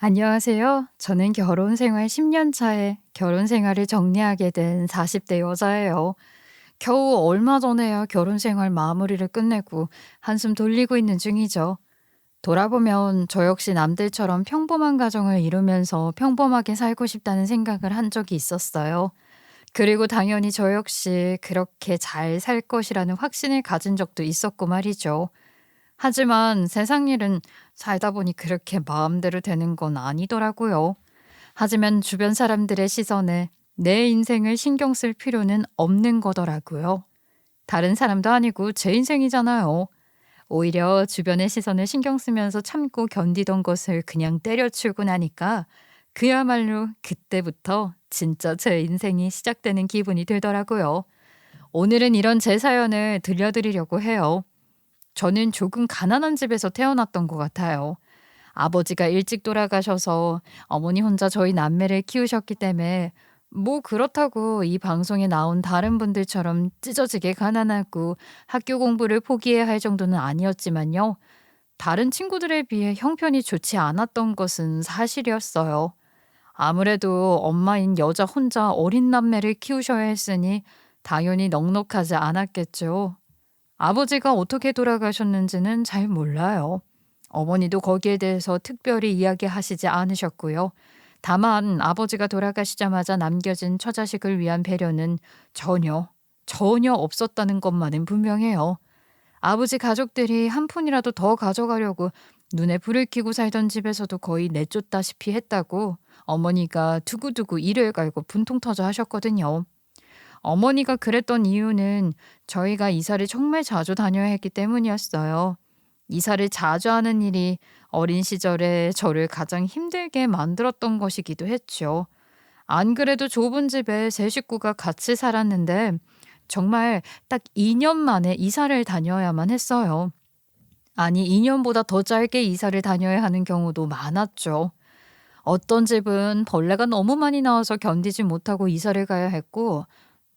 안녕하세요. 저는 결혼 생활 10년 차에 결혼 생활을 정리하게 된 40대 여자예요. 겨우 얼마 전에야 결혼 생활 마무리를 끝내고 한숨 돌리고 있는 중이죠. 돌아보면 저 역시 남들처럼 평범한 가정을 이루면서 평범하게 살고 싶다는 생각을 한 적이 있었어요. 그리고 당연히 저 역시 그렇게 잘 살 것이라는 확신을 가진 적도 있었고 말이죠. 하지만 세상 일은 살다 보니 그렇게 마음대로 되는 건 아니더라고요. 하지만 주변 사람들의 시선에 내 인생을 신경 쓸 필요는 없는 거더라고요. 다른 사람도 아니고 제 인생이잖아요. 오히려 주변의 시선을 신경 쓰면서 참고 견디던 것을 그냥 때려치우고 나니까 그야말로 그때부터 진짜 제 인생이 시작되는 기분이 들더라고요. 오늘은 이런 제 사연을 들려드리려고 해요. 저는 조금 가난한 집에서 태어났던 것 같아요. 아버지가 일찍 돌아가셔서 어머니 혼자 저희 남매를 키우셨기 때문에 뭐 그렇다고 이 방송에 나온 다른 분들처럼 찢어지게 가난하고 학교 공부를 포기해야 할 정도는 아니었지만요. 다른 친구들에 비해 형편이 좋지 않았던 것은 사실이었어요. 아무래도 엄마인 여자 혼자 어린 남매를 키우셔야 했으니 당연히 넉넉하지 않았겠죠. 아버지가 어떻게 돌아가셨는지는 잘 몰라요. 어머니도 거기에 대해서 특별히 이야기하시지 않으셨고요. 다만 아버지가 돌아가시자마자 남겨진 처자식을 위한 배려는 전혀 없었다는 것만은 분명해요. 아버지 가족들이 한 푼이라도 더 가져가려고 눈에 불을 켜고 살던 집에서도 거의 내쫓다시피 했다고 어머니가 두고두고 이를 갈고 분통 터져 하셨거든요. 어머니가 그랬던 이유는 저희가 이사를 정말 자주 다녀야 했기 때문이었어요. 이사를 자주 하는 일이 어린 시절에 저를 가장 힘들게 만들었던 것이기도 했죠. 안 그래도 좁은 집에 세 식구가 같이 살았는데 정말 딱 2년 만에 이사를 다녀야만 했어요. 아니, 2년보다 더 짧게 이사를 다녀야 하는 경우도 많았죠. 어떤 집은 벌레가 너무 많이 나와서 견디지 못하고 이사를 가야 했고,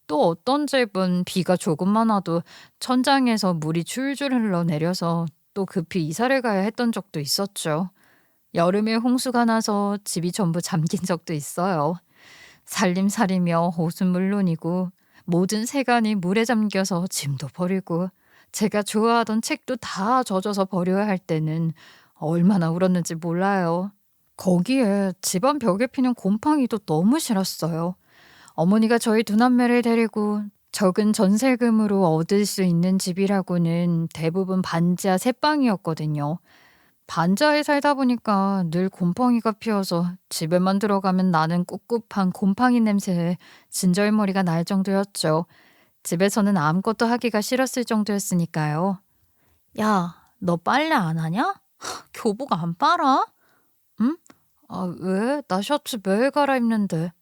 또 어떤 집은 비가 조금만 와도 천장에서 물이 줄줄 흘러내려서 또 급히 이사를 가야 했던 적도 있었죠. 여름에 홍수가 나서 집이 전부 잠긴 적도 있어요. 살림살이며 옷은 물론이고 모든 세간이 물에 잠겨서 짐도 버리고 제가 좋아하던 책도 다 젖어서 버려야 할 때는 얼마나 울었는지 몰라요. 거기에 집안 벽에 피는 곰팡이도 너무 싫었어요. 어머니가 저희 두 남매를 데리고 적은 전세금으로 얻을 수 있는 집이라고는 대부분 반지하 새방이었거든요. 반지하에 살다 보니까 늘 곰팡이가 피어서 집에만 들어가면 나는 꿉꿉한 곰팡이 냄새에 진절머리가 날 정도였죠. 집에서는 아무것도 하기가 싫었을 정도였으니까요. 야, 너 빨래 안 하냐? 교복 안 빨아? 응? 아, 왜? 나 셔츠 매일 갈아입는데.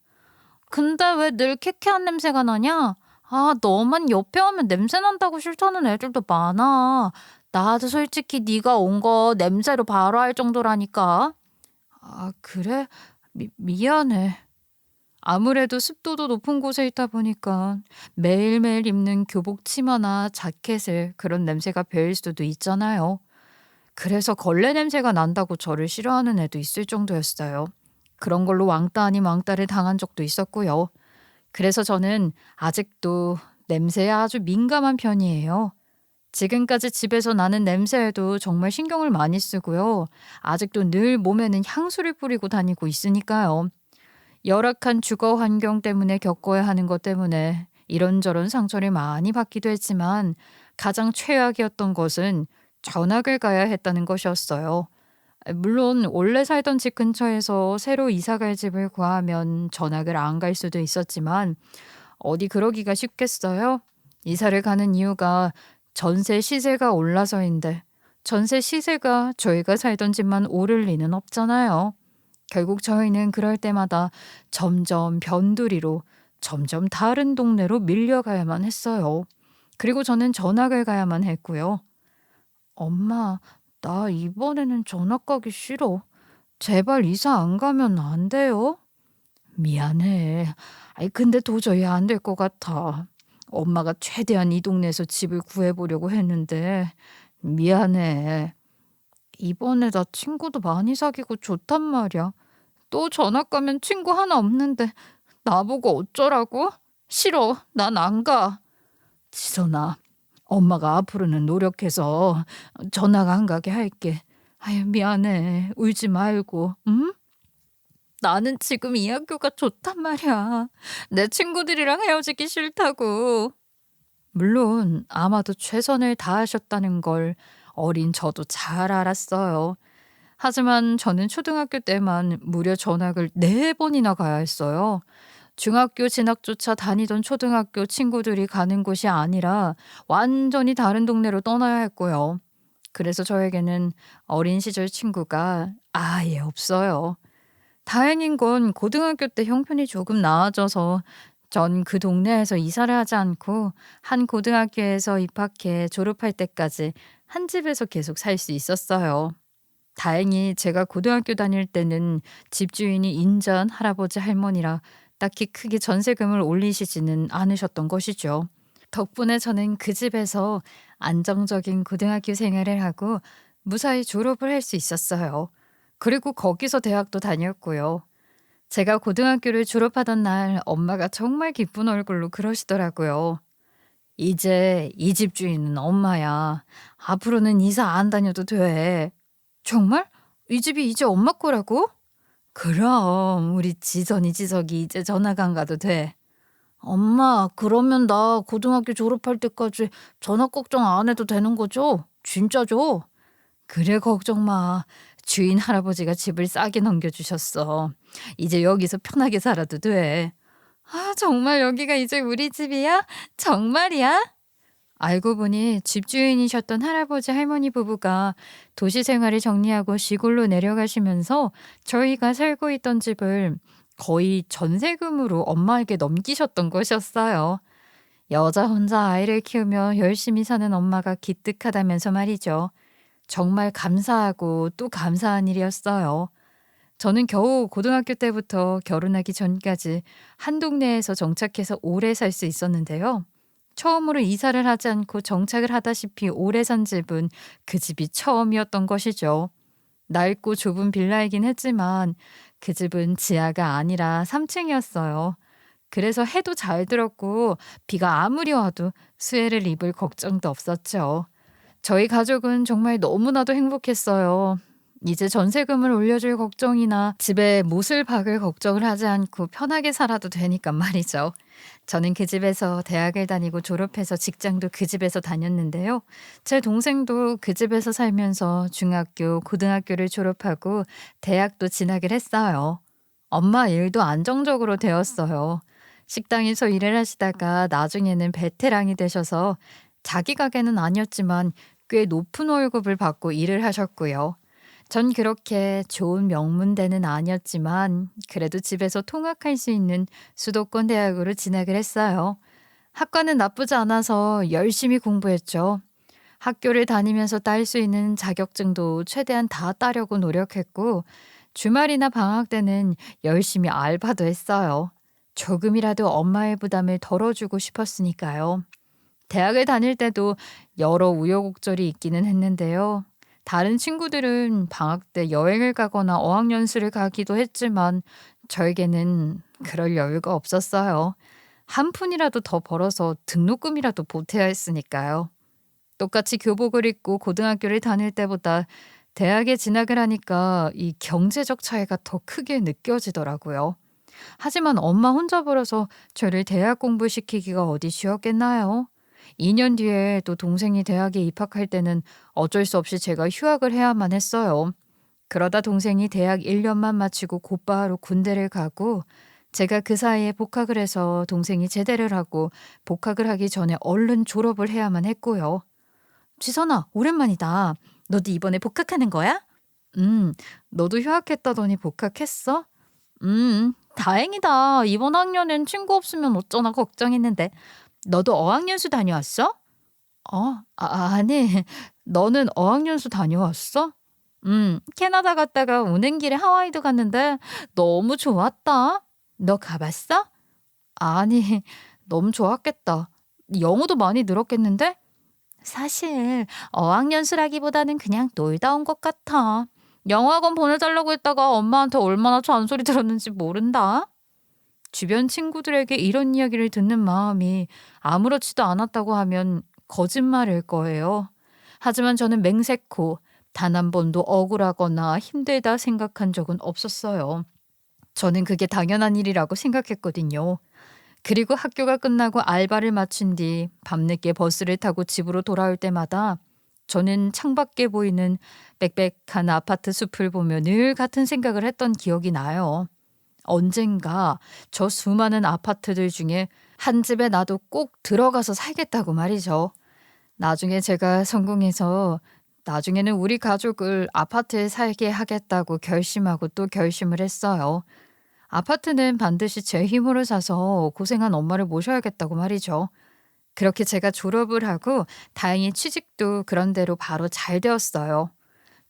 근데 왜 늘 쾌쾌한 냄새가 나냐? 아, 너만 옆에 오면 냄새 난다고 싫다는 애들도 많아. 나도 솔직히 네가 온 거 냄새로 바로 알 정도라니까. 아, 그래? 미안해. 아무래도 습도도 높은 곳에 있다 보니까 매일매일 입는 교복 치마나 자켓을 그런 냄새가 배일 수도 있잖아요. 그래서 걸레 냄새가 난다고 저를 싫어하는 애도 있을 정도였어요. 그런 걸로 왕따 아닌 왕따를 당한 적도 있었고요. 그래서 저는 아직도 냄새에 아주 민감한 편이에요. 지금까지 집에서 나는 냄새에도 정말 신경을 많이 쓰고요. 아직도 늘 몸에는 향수를 뿌리고 다니고 있으니까요. 열악한 주거 환경 때문에 겪어야 하는 것 때문에 이런저런 상처를 많이 받기도 했지만 가장 최악이었던 것은 전학을 가야 했다는 것이었어요. 물론 원래 살던 집 근처에서 새로 이사 갈 집을 구하면 전학을 안 갈 수도 있었지만 어디 그러기가 쉽겠어요? 이사를 가는 이유가 전세 시세가 올라서인데 전세 시세가 저희가 살던 집만 오를 리는 없잖아요. 결국 저희는 그럴 때마다 점점 변두리로 점점 다른 동네로 밀려가야만 했어요. 그리고 저는 전학을 가야만 했고요. 엄마, 나 이번에는 전학 가기 싫어. 제발 이사 안 가면 안 돼요? 미안해. 아이, 근데 도저히 안 될 것 같아. 엄마가 최대한 이 동네에서 집을 구해보려고 했는데, 미안해. 이번에 나 친구도 많이 사귀고 좋단 말이야. 또 전학 가면 친구 하나 없는데 나보고 어쩌라고? 싫어. 난 안 가. 지선아, 엄마가 앞으로는 노력해서 전학 안 가게 할게. 아유, 미안해. 울지 말고, 응? 나는 지금 이 학교가 좋단 말이야. 내 친구들이랑 헤어지기 싫다고. 물론 아마도 최선을 다하셨다는 걸 어린 저도 잘 알았어요. 하지만 저는 초등학교 때만 무려 전학을 4번이나 가야 했어요. 중학교 진학조차 다니던 초등학교 친구들이 가는 곳이 아니라 완전히 다른 동네로 떠나야 했고요. 그래서 저에게는 어린 시절 친구가 아예 없어요. 다행인 건 고등학교 때 형편이 조금 나아져서 전 그 동네에서 이사를 하지 않고 한 고등학교에서 입학해 졸업할 때까지 한 집에서 계속 살 수 있었어요. 다행히 제가 고등학교 다닐 때는 집주인이 인자한 할아버지 할머니라 딱히 크게 전세금을 올리시지는 않으셨던 것이죠. 덕분에 저는 그 집에서 안정적인 고등학교 생활을 하고 무사히 졸업을 할 수 있었어요. 그리고 거기서 대학도 다녔고요. 제가 고등학교를 졸업하던 날 엄마가 정말 기쁜 얼굴로 그러시더라고요. 이제 이 집 주인은 엄마야. 앞으로는 이사 안 다녀도 돼. 정말? 이 집이 이제 엄마 거라고? 그럼 우리 지석이 이제 전학 안 가도 돼. 엄마, 그러면 나 고등학교 졸업할 때까지 전학 걱정 안 해도 되는 거죠? 진짜죠? 그래, 걱정 마. 주인 할아버지가 집을 싸게 넘겨주셨어. 이제 여기서 편하게 살아도 돼. 아, 정말 여기가 이제 우리 집이야? 정말이야? 알고 보니 집주인이셨던 할아버지 할머니 부부가 도시 생활을 정리하고 시골로 내려가시면서 저희가 살고 있던 집을 거의 전세금으로 엄마에게 넘기셨던 것이었어요. 여자 혼자 아이를 키우며 열심히 사는 엄마가 기특하다면서 말이죠. 정말 감사하고 또 감사한 일이었어요. 저는 겨우 고등학교 때부터 결혼하기 전까지 한 동네에서 정착해서 오래 살 수 있었는데요. 처음으로 이사를 하지 않고 정착을 하다시피 오래 산 집은 그 집이 처음이었던 것이죠. 낡고 좁은 빌라이긴 했지만 그 집은 지하가 아니라 3층이었어요. 그래서 해도 잘 들었고 비가 아무리 와도 수해를 입을 걱정도 없었죠. 저희 가족은 정말 너무나도 행복했어요. 이제 전세금을 올려줄 걱정이나 집에 못을 박을 걱정을 하지 않고 편하게 살아도 되니까 말이죠. 저는 그 집에서 대학을 다니고 졸업해서 직장도 그 집에서 다녔는데요. 제 동생도 그 집에서 살면서 중학교, 고등학교를 졸업하고 대학도 진학을 했어요. 엄마 일도 안정적으로 되었어요. 식당에서 일을 하시다가 나중에는 베테랑이 되셔서 자기 가게는 아니었지만 꽤 높은 월급을 받고 일을 하셨고요. 전 그렇게 좋은 명문대는 아니었지만 그래도 집에서 통학할 수 있는 수도권 대학으로 진학을 했어요. 학과는 나쁘지 않아서 열심히 공부했죠. 학교를 다니면서 딸 수 있는 자격증도 최대한 다 따려고 노력했고 주말이나 방학 때는 열심히 알바도 했어요. 조금이라도 엄마의 부담을 덜어주고 싶었으니까요. 대학을 다닐 때도 여러 우여곡절이 있기는 했는데요. 다른 친구들은 방학 때 여행을 가거나 어학연수를 가기도 했지만 저에게는 그럴 여유가 없었어요. 한 푼이라도 더 벌어서 등록금이라도 보태야 했으니까요. 똑같이 교복을 입고 고등학교를 다닐 때보다 대학에 진학을 하니까 이 경제적 차이가 더 크게 느껴지더라고요. 하지만 엄마 혼자 벌어서 저를 대학 공부시키기가 어디 쉬웠겠나요? 2년 뒤에 또 동생이 대학에 입학할 때는 어쩔 수 없이 제가 휴학을 해야만 했어요. 그러다 동생이 대학 1년만 마치고 곧바로 군대를 가고 제가 그 사이에 복학을 해서 동생이 제대를 하고 복학을 하기 전에 얼른 졸업을 해야만 했고요. 지선아, 오랜만이다. 너도 이번에 복학하는 거야? 너도 휴학했다더니 복학했어? 다행이다. 이번 학년엔 친구 없으면 어쩌나 걱정했는데. 너도 어학연수 다녀왔어? 아니. 너는 어학연수 다녀왔어? 캐나다 갔다가 오는 길에 하와이도 갔는데 너무 좋았다. 너 가봤어? 아니, 너무 좋았겠다. 영어도 많이 늘었겠는데? 사실 어학연수라기보다는 그냥 놀다 온 것 같아. 영어학원 보내달라고 했다가 엄마한테 얼마나 잔소리 들었는지 모른다. 주변 친구들에게 이런 이야기를 듣는 마음이 아무렇지도 않았다고 하면 거짓말일 거예요. 하지만 저는 맹세코 단 한 번도 억울하거나 힘들다 생각한 적은 없었어요. 저는 그게 당연한 일이라고 생각했거든요. 그리고 학교가 끝나고 알바를 마친 뒤 밤늦게 버스를 타고 집으로 돌아올 때마다 저는 창밖에 보이는 빽빽한 아파트 숲을 보며 늘 같은 생각을 했던 기억이 나요. 언젠가 저 수많은 아파트들 중에 한 집에 나도 꼭 들어가서 살겠다고 말이죠. 나중에 제가 성공해서 나중에는 우리 가족을 아파트에 살게 하겠다고 결심하고 또 결심을 했어요. 아파트는 반드시 제 힘으로 사서 고생한 엄마를 모셔야겠다고 말이죠. 그렇게 제가 졸업을 하고 다행히 취직도 그런 대로 바로 잘 되었어요.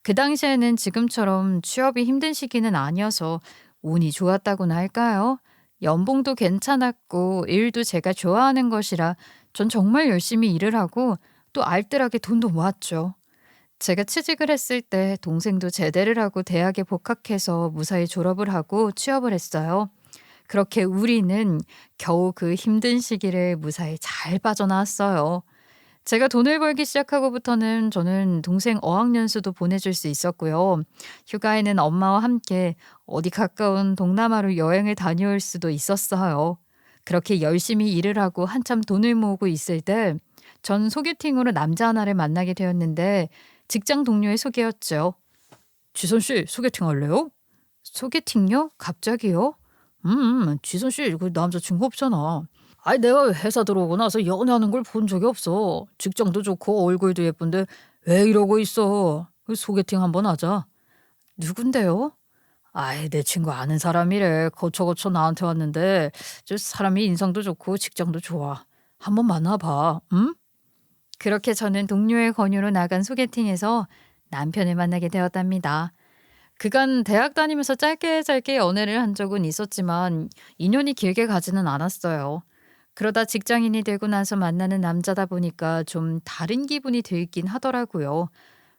그 당시에는 지금처럼 취업이 힘든 시기는 아니어서 운이 좋았다고나 할까요? 연봉도 괜찮았고 일도 제가 좋아하는 것이라 전 정말 열심히 일을 하고 또 알뜰하게 돈도 모았죠. 제가 취직을 했을 때 동생도 제대를 하고 대학에 복학해서 무사히 졸업을 하고 취업을 했어요. 그렇게 우리는 겨우 그 힘든 시기를 무사히 잘 빠져나왔어요. 제가 돈을 벌기 시작하고부터는 저는 동생 어학연수도 보내줄 수 있었고요. 휴가에는 엄마와 함께 어디 가까운 동남아로 여행을 다녀올 수도 있었어요. 그렇게 열심히 일을 하고 한참 돈을 모으고 있을 때 전 소개팅으로 남자 하나를 만나게 되었는데 직장 동료의 소개였죠. 지선 씨 소개팅 할래요? 소개팅요? 갑자기요? 지선 씨 그 남자친구 없잖아. 아니 내가 회사 들어오고 나서 연애하는 걸 본 적이 없어. 직장도 좋고 얼굴도 예쁜데 왜 이러고 있어? 그 소개팅 한번 하자. 누군데요? 아이 내 친구 아는 사람이래. 거쳐거쳐 나한테 왔는데 저 사람이 인성도 좋고 직장도 좋아. 한번 만나봐. 응? 그렇게 저는 동료의 권유로 나간 소개팅에서 남편을 만나게 되었답니다. 그간 대학 다니면서 짧게 짧게 연애를 한 적은 있었지만 인연이 길게 가지는 않았어요. 그러다 직장인이 되고 나서 만나는 남자다 보니까 좀 다른 기분이 들긴 하더라고요.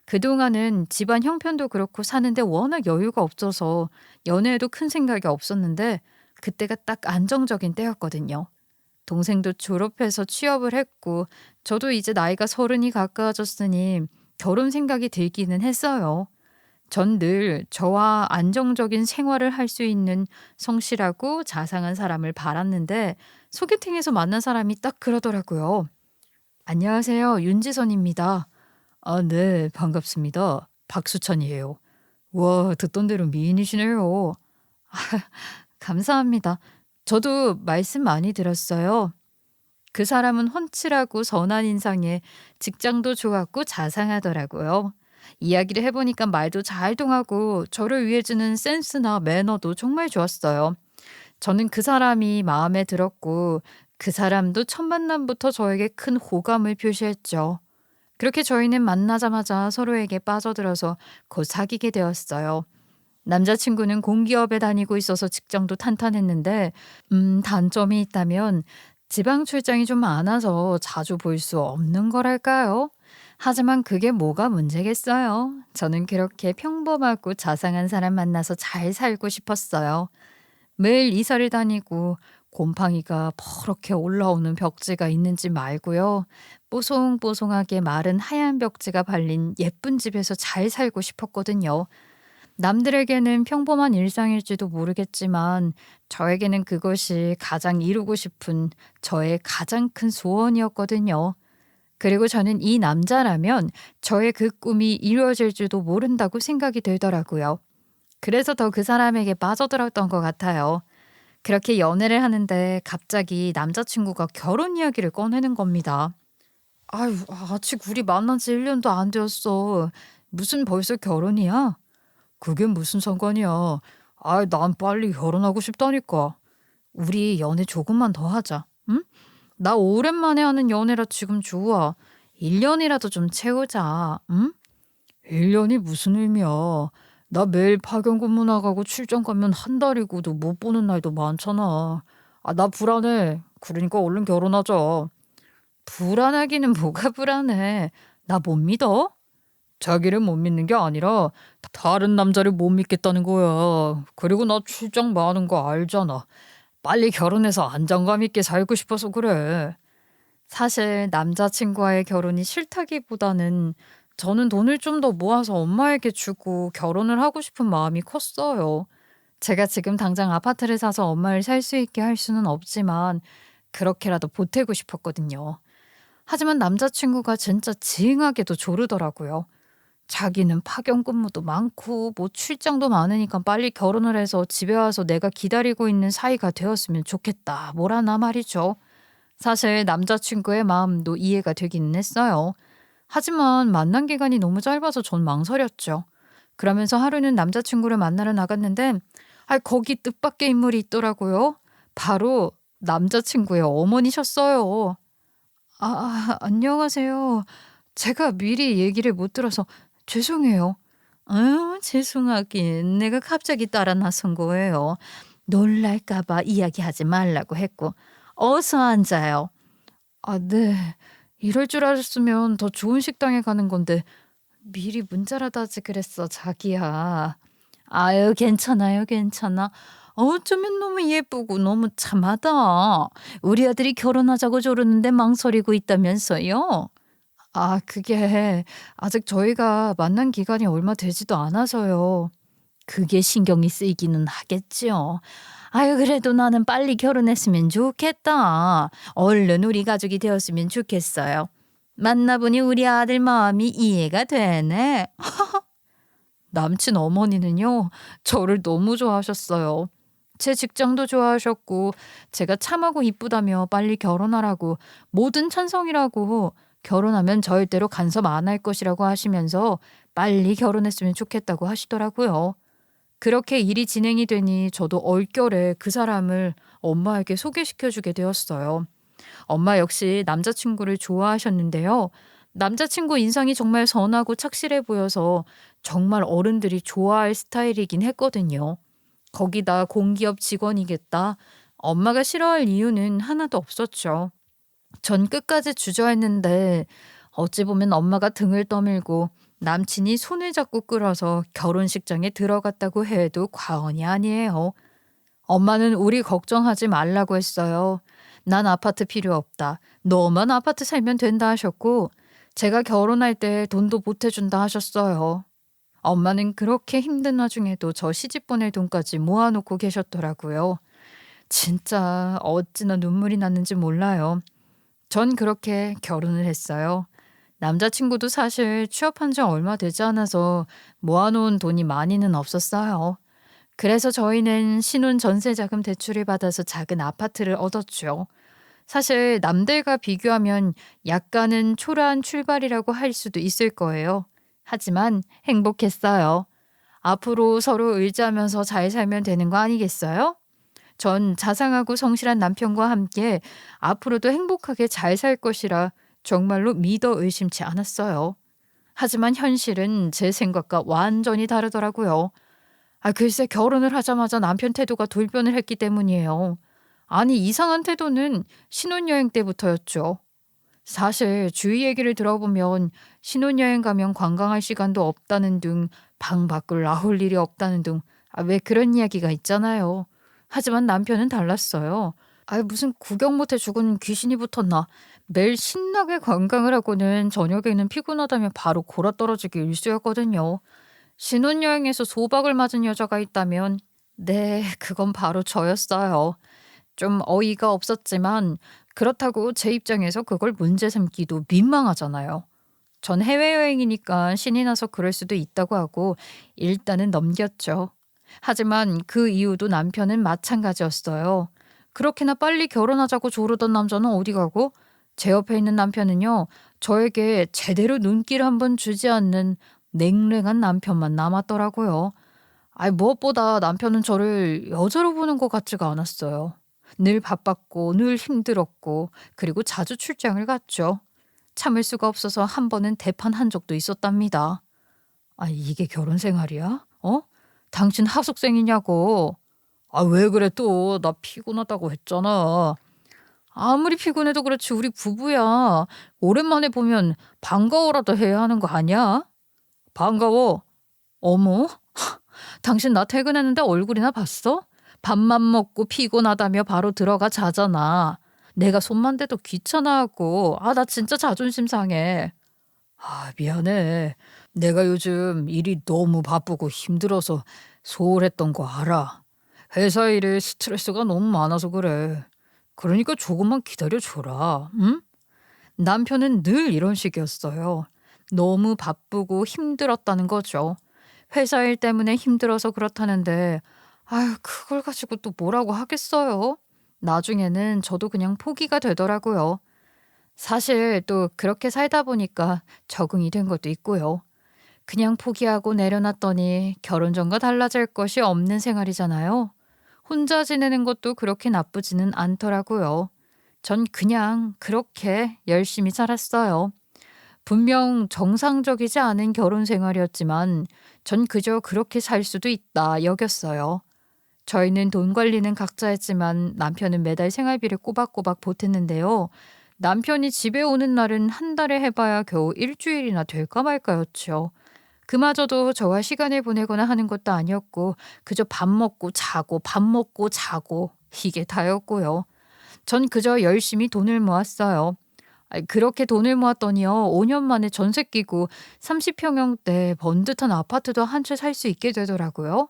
그동안은 집안 형편도 그렇고 사는데 워낙 여유가 없어서 연애에도 큰 생각이 없었는데 그때가 딱 안정적인 때였거든요. 동생도 졸업해서 취업을 했고 저도 이제 나이가 서른이 가까워졌으니 결혼 생각이 들기는 했어요. 전 늘 저와 안정적인 생활을 할 수 있는 성실하고 자상한 사람을 바랐는데 소개팅에서 만난 사람이 딱 그러더라고요. "안녕하세요. 윤지선입니다." "아 네. 반갑습니다. 박수찬이에요." "와 듣던 대로 미인이시네요." "감사합니다." 저도 말씀 많이 들었어요. 그 사람은 훤칠하고 선한 인상에 직장도 좋았고 자상하더라고요. 이야기를 해 보니까 말도 잘 통하고 저를 위해 주는 센스나 매너도 정말 좋았어요. 저는 그 사람이 마음에 들었고 그 사람도 첫 만남부터 저에게 큰 호감을 표시했죠. 그렇게 저희는 만나자마자 서로에게 빠져들어서 곧 사귀게 되었어요. 남자친구는 공기업에 다니고 있어서 직장도 탄탄했는데 단점이 있다면 지방 출장이 좀 많아서 자주 볼 수 없는 거랄까요? 하지만 그게 뭐가 문제겠어요. 저는 그렇게 평범하고 자상한 사람 만나서 잘 살고 싶었어요. 매일 이사를 다니고 곰팡이가 퍼렇게 올라오는 벽지가 있는지 말고요. 뽀송뽀송하게 마른 하얀 벽지가 발린 예쁜 집에서 잘 살고 싶었거든요. 남들에게는 평범한 일상일지도 모르겠지만 저에게는 그것이 가장 이루고 싶은 저의 가장 큰 소원이었거든요. 그리고 저는 이 남자라면 저의 그 꿈이 이루어질지도 모른다고 생각이 들더라고요. 그래서 더 그 사람에게 빠져들었던 것 같아요. 그렇게 연애를 하는데 갑자기 남자친구가 결혼 이야기를 꺼내는 겁니다. 아유, 아직 우리 만난 지 1년도 안 되었어. 무슨 벌써 결혼이야? 그게 무슨 상관이야. 아, 난 빨리 결혼하고 싶다니까. 우리 연애 조금만 더 하자. 응? 나 오랜만에 하는 연애라 지금 좋아. 1년이라도 좀 채우자. 응? 1년이 무슨 의미야. 나 매일 파견 근무 나가고 출장 가면 한 달이고도 못 보는 날도 많잖아. 아, 나 불안해. 그러니까 얼른 결혼하자. 불안하기는 뭐가 불안해. 나 못 믿어? 자기를 못 믿는 게 아니라 다른 남자를 못 믿겠다는 거야. 그리고 나 출장 많은 거 알잖아. 빨리 결혼해서 안정감 있게 살고 싶어서 그래. 사실 남자친구와의 결혼이 싫다기보다는 저는 돈을 좀 더 모아서 엄마에게 주고 결혼을 하고 싶은 마음이 컸어요. 제가 지금 당장 아파트를 사서 엄마를 살 수 있게 할 수는 없지만 그렇게라도 보태고 싶었거든요. 하지만 남자친구가 진짜 징하게도 조르더라고요. 자기는 파견 근무도 많고 뭐 출장도 많으니까 빨리 결혼을 해서 집에 와서 내가 기다리고 있는 사이가 되었으면 좋겠다. 뭐라나 말이죠. 사실 남자친구의 마음도 이해가 되기는 했어요. 하지만 만난 기간이 너무 짧아서 전 망설였죠. 그러면서 하루는 남자친구를 만나러 나갔는데 거기 뜻밖의 인물이 있더라고요. 바로 남자친구의 어머니셨어요. 안녕하세요. 제가 미리 얘기를 못 들어서 죄송해요. 죄송하긴 내가 갑자기 따라 나선 거예요. 놀랄까 봐 이야기하지 말라고 했고. 어서 앉아요. 네. 이럴 줄 알았으면 더 좋은 식당에 가는 건데 미리 문자라도 하지 그랬어, 자기야. 아유, 괜찮아요, 괜찮아. 어쩌면 너무 예쁘고 너무 참하다. 우리 아들이 결혼하자고 조르는데 망설이고 있다면서요? 그게 아직 저희가 만난 기간이 얼마 되지도 않아서요. 그게 신경이 쓰이기는 하겠지요. 아유, 그래도 나는 빨리 결혼했으면 좋겠다. 얼른 우리 가족이 되었으면 좋겠어요. 만나보니 우리 아들 마음이 이해가 되네. 남친 어머니는요, 저를 너무 좋아하셨어요. 제 직장도 좋아하셨고, 제가 참하고 이쁘다며 빨리 결혼하라고, 모든 찬성이라고, 결혼하면 절대로 간섭 안 할 것이라고 하시면서 빨리 결혼했으면 좋겠다고 하시더라고요. 그렇게 일이 진행이 되니 저도 얼결에 그 사람을 엄마에게 소개시켜주게 되었어요. 엄마 역시 남자친구를 좋아하셨는데요. 남자친구 인상이 정말 선하고 착실해 보여서 정말 어른들이 좋아할 스타일이긴 했거든요. 거기다 공기업 직원이겠다. 엄마가 싫어할 이유는 하나도 없었죠. 전 끝까지 주저했는데 어찌 보면 엄마가 등을 떠밀고 남친이 손을 잡고 끌어서 결혼식장에 들어갔다고 해도 과언이 아니에요. 엄마는 우리 걱정하지 말라고 했어요. 난 아파트 필요 없다. 너만 아파트 살면 된다 하셨고, 제가 결혼할 때 돈도 보태준다 하셨어요. 엄마는 그렇게 힘든 와중에도 저 시집 보낼 돈까지 모아놓고 계셨더라고요. 진짜 어찌나 눈물이 났는지 몰라요. 전 그렇게 결혼을 했어요. 남자친구도 사실 취업한 지 얼마 되지 않아서 모아놓은 돈이 많이는 없었어요. 그래서 저희는 신혼 전세자금 대출을 받아서 작은 아파트를 얻었죠. 사실 남들과 비교하면 약간은 초라한 출발이라고 할 수도 있을 거예요. 하지만 행복했어요. 앞으로 서로 의지하면서 잘 살면 되는 거 아니겠어요? 전 자상하고 성실한 남편과 함께 앞으로도 행복하게 잘 살 것이라 정말로 믿어 의심치 않았어요. 하지만 현실은 제 생각과 완전히 다르더라고요. 글쎄 결혼을 하자마자 남편 태도가 돌변을 했기 때문이에요. 아니 이상한 태도는 신혼여행 때부터였죠. 사실 주위 얘기를 들어보면 신혼여행 가면 관광할 시간도 없다는 등 방 밖을 나올 일이 없다는 등 왜 그런 이야기가 있잖아요. 하지만 남편은 달랐어요. 무슨 구경 못해 죽은 귀신이 붙었나. 매일 신나게 관광을 하고는 저녁에는 피곤하다며 바로 골아떨어지기 일쑤였거든요. 신혼여행에서 소박을 맞은 여자가 있다면 네, 그건 바로 저였어요. 좀 어이가 없었지만 그렇다고 제 입장에서 그걸 문제 삼기도 민망하잖아요. 전 해외여행이니까 신이 나서 그럴 수도 있다고 하고 일단은 넘겼죠. 하지만 그 이후도 남편은 마찬가지였어요. 그렇게나 빨리 결혼하자고 조르던 남자는 어디 가고 제 옆에 있는 남편은요, 저에게 제대로 눈길 한번 주지 않는 냉랭한 남편만 남았더라고요. 무엇보다 남편은 저를 여자로 보는 것 같지가 않았어요. 늘 바빴고 늘 힘들었고 그리고 자주 출장을 갔죠. 참을 수가 없어서 한 번은 대판한 적도 있었답니다. 이게 결혼 생활이야? 당신 하숙생이냐고. 왜 그래 또. 나 피곤하다고 했잖아. 아무리 피곤해도 그렇지 우리 부부야. 오랜만에 보면 반가워라도 해야 하는 거 아니야? 반가워. 어머? 당신 나 퇴근했는데 얼굴이나 봤어? 밥만 먹고 피곤하다며 바로 들어가 자잖아. 내가 손만 대도 귀찮아하고. 나 진짜 자존심 상해. 미안해. 내가 요즘 일이 너무 바쁘고 힘들어서 소홀했던 거 알아. 회사 일에 스트레스가 너무 많아서 그래. 그러니까 조금만 기다려줘라. 응? 남편은 늘 이런 식이었어요. 너무 바쁘고 힘들었다는 거죠. 회사 일 때문에 힘들어서 그렇다는데, 그걸 가지고 또 뭐라고 하겠어요? 나중에는 저도 그냥 포기가 되더라고요. 사실 또 그렇게 살다 보니까 적응이 된 것도 있고요. 그냥 포기하고 내려놨더니 결혼 전과 달라질 것이 없는 생활이잖아요. 혼자 지내는 것도 그렇게 나쁘지는 않더라고요. 전 그냥 그렇게 열심히 살았어요. 분명 정상적이지 않은 결혼 생활이었지만 전 그저 그렇게 살 수도 있다 여겼어요. 저희는 돈 관리는 각자 했지만 남편은 매달 생활비를 꼬박꼬박 보탰는데요. 남편이 집에 오는 날은 한 달에 해봐야 겨우 일주일이나 될까 말까였죠. 그마저도 저와 시간을 보내거나 하는 것도 아니었고 그저 밥 먹고 자고 밥 먹고 자고 이게 다였고요. 전 그저 열심히 돈을 모았어요. 그렇게 돈을 모았더니요. 5년 만에 전세 끼고 30평형대 번듯한 아파트도 한 채 살 수 있게 되더라고요.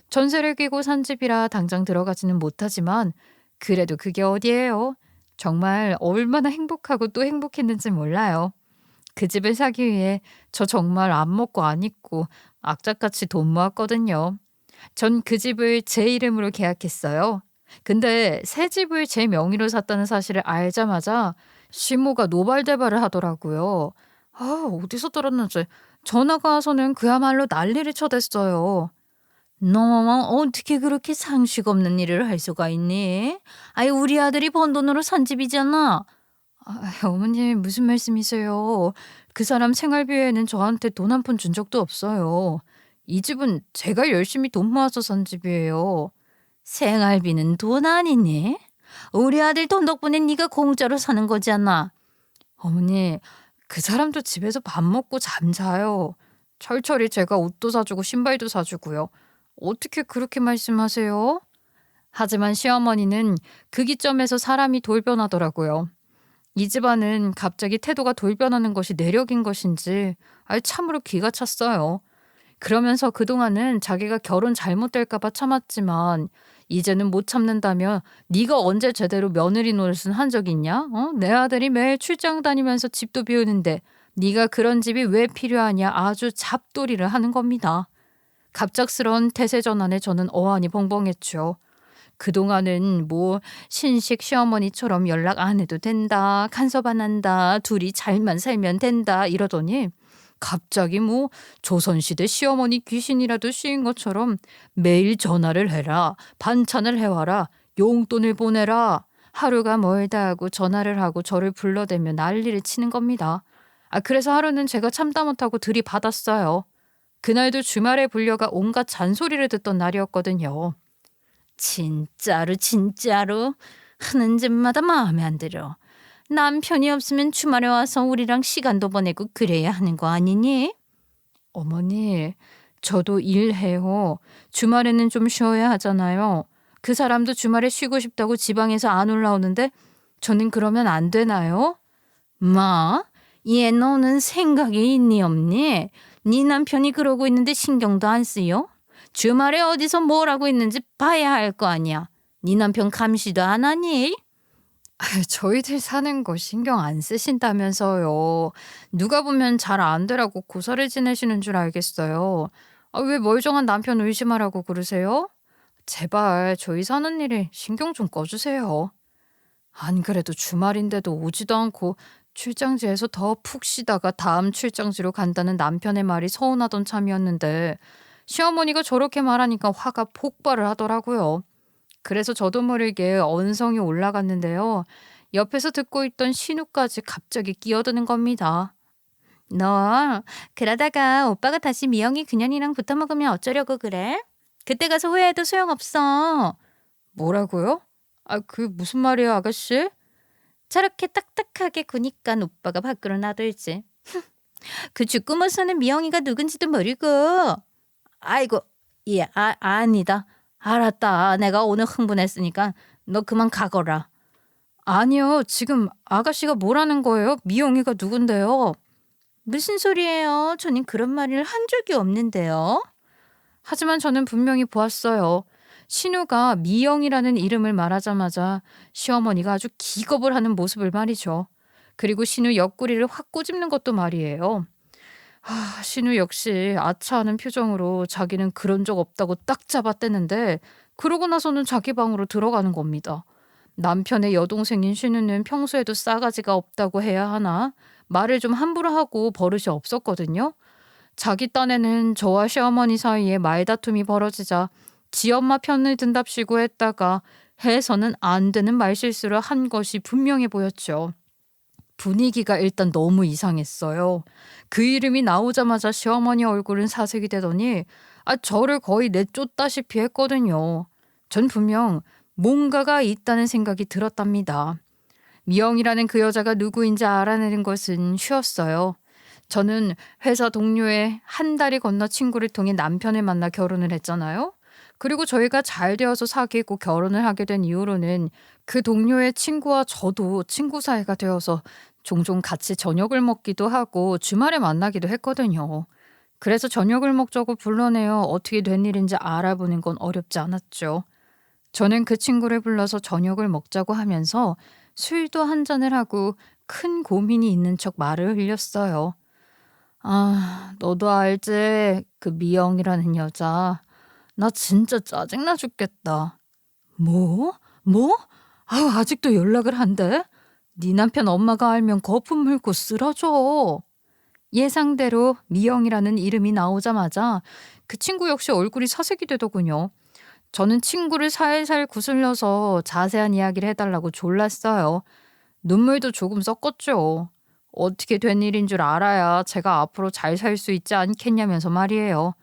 전세를 끼고 산 집이라 당장 들어가지는 못하지만 그래도 그게 어디예요. 정말 얼마나 행복하고 또 행복했는지 몰라요. 그 집을 사기 위해 저 정말 안 먹고 안 입고 악착같이 돈 모았거든요. 전 그 집을 제 이름으로 계약했어요. 근데 새 집을 제 명의로 샀다는 사실을 알자마자 시모가 노발대발을 하더라고요. 어디서 들었는지 전화가 와서는 그야말로 난리를 쳐댔어요. 너 어떻게 그렇게 상식 없는 일을 할 수가 있니? 우리 아들이 번 돈으로 산 집이잖아. 어머님 무슨 말씀이세요? 그 사람 생활비 외에는 저한테 돈 한 푼 준 적도 없어요. 이 집은 제가 열심히 돈 모아서 산 집이에요. 생활비는 돈 아니니? 우리 아들 돈 덕분에 네가 공짜로 사는 거잖아. 어머니, 그 사람도 집에서 밥 먹고 잠자요. 철철이 제가 옷도 사주고 신발도 사주고요. 어떻게 그렇게 말씀하세요? 하지만 시어머니는 그 기점에서 사람이 돌변하더라고요. 이 집안은 갑자기 태도가 돌변하는 것이 내력인 것인지 참으로 기가 찼어요. 그러면서 그동안은 자기가 결혼 잘못될까 봐 참았지만 이제는 못 참는다며 네가 언제 제대로 며느리 노릇은 한 적 있냐? 내 아들이 매일 출장 다니면서 집도 비우는데 네가 그런 집이 왜 필요하냐 아주 잡돌이를 하는 겁니다. 갑작스러운 태세 전환에 저는 어안이 벙벙했죠. 그동안은 뭐 신식 시어머니처럼 연락 안 해도 된다, 간섭 안 한다, 둘이 잘만 살면 된다 이러더니 갑자기 뭐 조선시대 시어머니 귀신이라도 씌인 것처럼 매일 전화를 해라, 반찬을 해와라, 용돈을 보내라. 하루가 멀다 하고 전화를 하고 저를 불러대며 난리를 치는 겁니다. 그래서 하루는 제가 참다 못하고 들이받았어요. 그날도 주말에 불려가 온갖 잔소리를 듣던 날이었거든요. 진짜로 하는 집마다 마음에 안 들어. 남편이 없으면 주말에 와서 우리랑 시간도 보내고 그래야 하는 거 아니니? 어머니, 저도 일해요. 주말에는 좀 쉬어야 하잖아요. 그 사람도 주말에 쉬고 싶다고 지방에서 안 올라오는데 저는 그러면 안 되나요? 뭐? 얘 너는 생각이 있니 없니? 네 남편이 그러고 있는데 신경도 안 쓰여? 주말에 어디서 뭘 하고 있는지 봐야 할 거 아니야. 네 남편 감시도 안 하니? 저희들 사는 거 신경 안 쓰신다면서요. 누가 보면 잘 안 되라고 고사를 지내시는 줄 알겠어요. 왜 멀쩡한 남편 의심하라고 그러세요? 제발 저희 사는 일에 신경 좀 꺼주세요. 안 그래도 주말인데도 오지도 않고 출장지에서 더 푹 쉬다가 다음 출장지로 간다는 남편의 말이 서운하던 참이었는데 시어머니가 저렇게 말하니까 화가 폭발을 하더라고요. 그래서 저도 모르게 언성이 올라갔는데요. 옆에서 듣고 있던 신우까지 갑자기 끼어드는 겁니다. 너 그러다가 오빠가 다시 미영이 그년이랑 붙어먹으면 어쩌려고 그래? 그때 가서 후회해도 소용없어. 뭐라고요? 그게 무슨 말이에요, 아가씨? 저렇게 딱딱하게 구니까 오빠가 밖으로 나들지. 그 죽고 못 사는 미영이가 누군지도 모르고. 아이고, 예, 아니다. 알았다. 내가 오늘 흥분했으니까 너 그만 가거라. 아니요. 지금 아가씨가 뭐라는 거예요? 미영이가 누군데요? 무슨 소리예요? 저는 그런 말을 한 적이 없는데요. 하지만 저는 분명히 보았어요. 신우가 미영이라는 이름을 말하자마자 시어머니가 아주 기겁을 하는 모습을 말이죠. 그리고 신우 옆구리를 확 꼬집는 것도 말이에요. 신우 역시 아차하는 표정으로 자기는 그런 적 없다고 딱 잡아떼는데 그러고 나서는 자기 방으로 들어가는 겁니다. 남편의 여동생인 신우는 평소에도 싸가지가 없다고 해야 하나 말을 좀 함부로 하고 버릇이 없었거든요. 자기 딴에는 저와 시어머니 사이에 말다툼이 벌어지자 지엄마 편을 든답시고 했다가 해서는 안 되는 말실수를 한 것이 분명해 보였죠. 분위기가 일단 너무 이상했어요. 그 이름이 나오자마자 시어머니 얼굴은 사색이 되더니 저를 거의 내쫓다시피 했거든요. 전 분명 뭔가가 있다는 생각이 들었답니다. 미영이라는 그 여자가 누구인지 알아내는 것은 쉬웠어요. 저는 회사 동료의 한 달이 건너 친구를 통해 남편을 만나 결혼을 했잖아요. 그리고 저희가 잘 되어서 사귀고 결혼을 하게 된 이후로는 그 동료의 친구와 저도 친구 사이가 되어서 종종 같이 저녁을 먹기도 하고 주말에 만나기도 했거든요. 그래서 저녁을 먹자고 불러내어 어떻게 된 일인지 알아보는 건 어렵지 않았죠. 저는 그 친구를 불러서 저녁을 먹자고 하면서 술도 한 잔을 하고 큰 고민이 있는 척 말을 흘렸어요. 너도 알지? 그 미영이라는 여자. 나 진짜 짜증나 죽겠다. 뭐? 뭐? 아직도 연락을 한대? 네 남편 엄마가 알면 거품 물고 쓰러져. 예상대로 미영이라는 이름이 나오자마자 그 친구 역시 얼굴이 사색이 되더군요. 저는 친구를 살살 구슬려서 자세한 이야기를 해달라고 졸랐어요. 눈물도 조금 섞었죠. 어떻게 된 일인 줄 알아야 제가 앞으로 잘 살 수 있지 않겠냐면서 말이에요.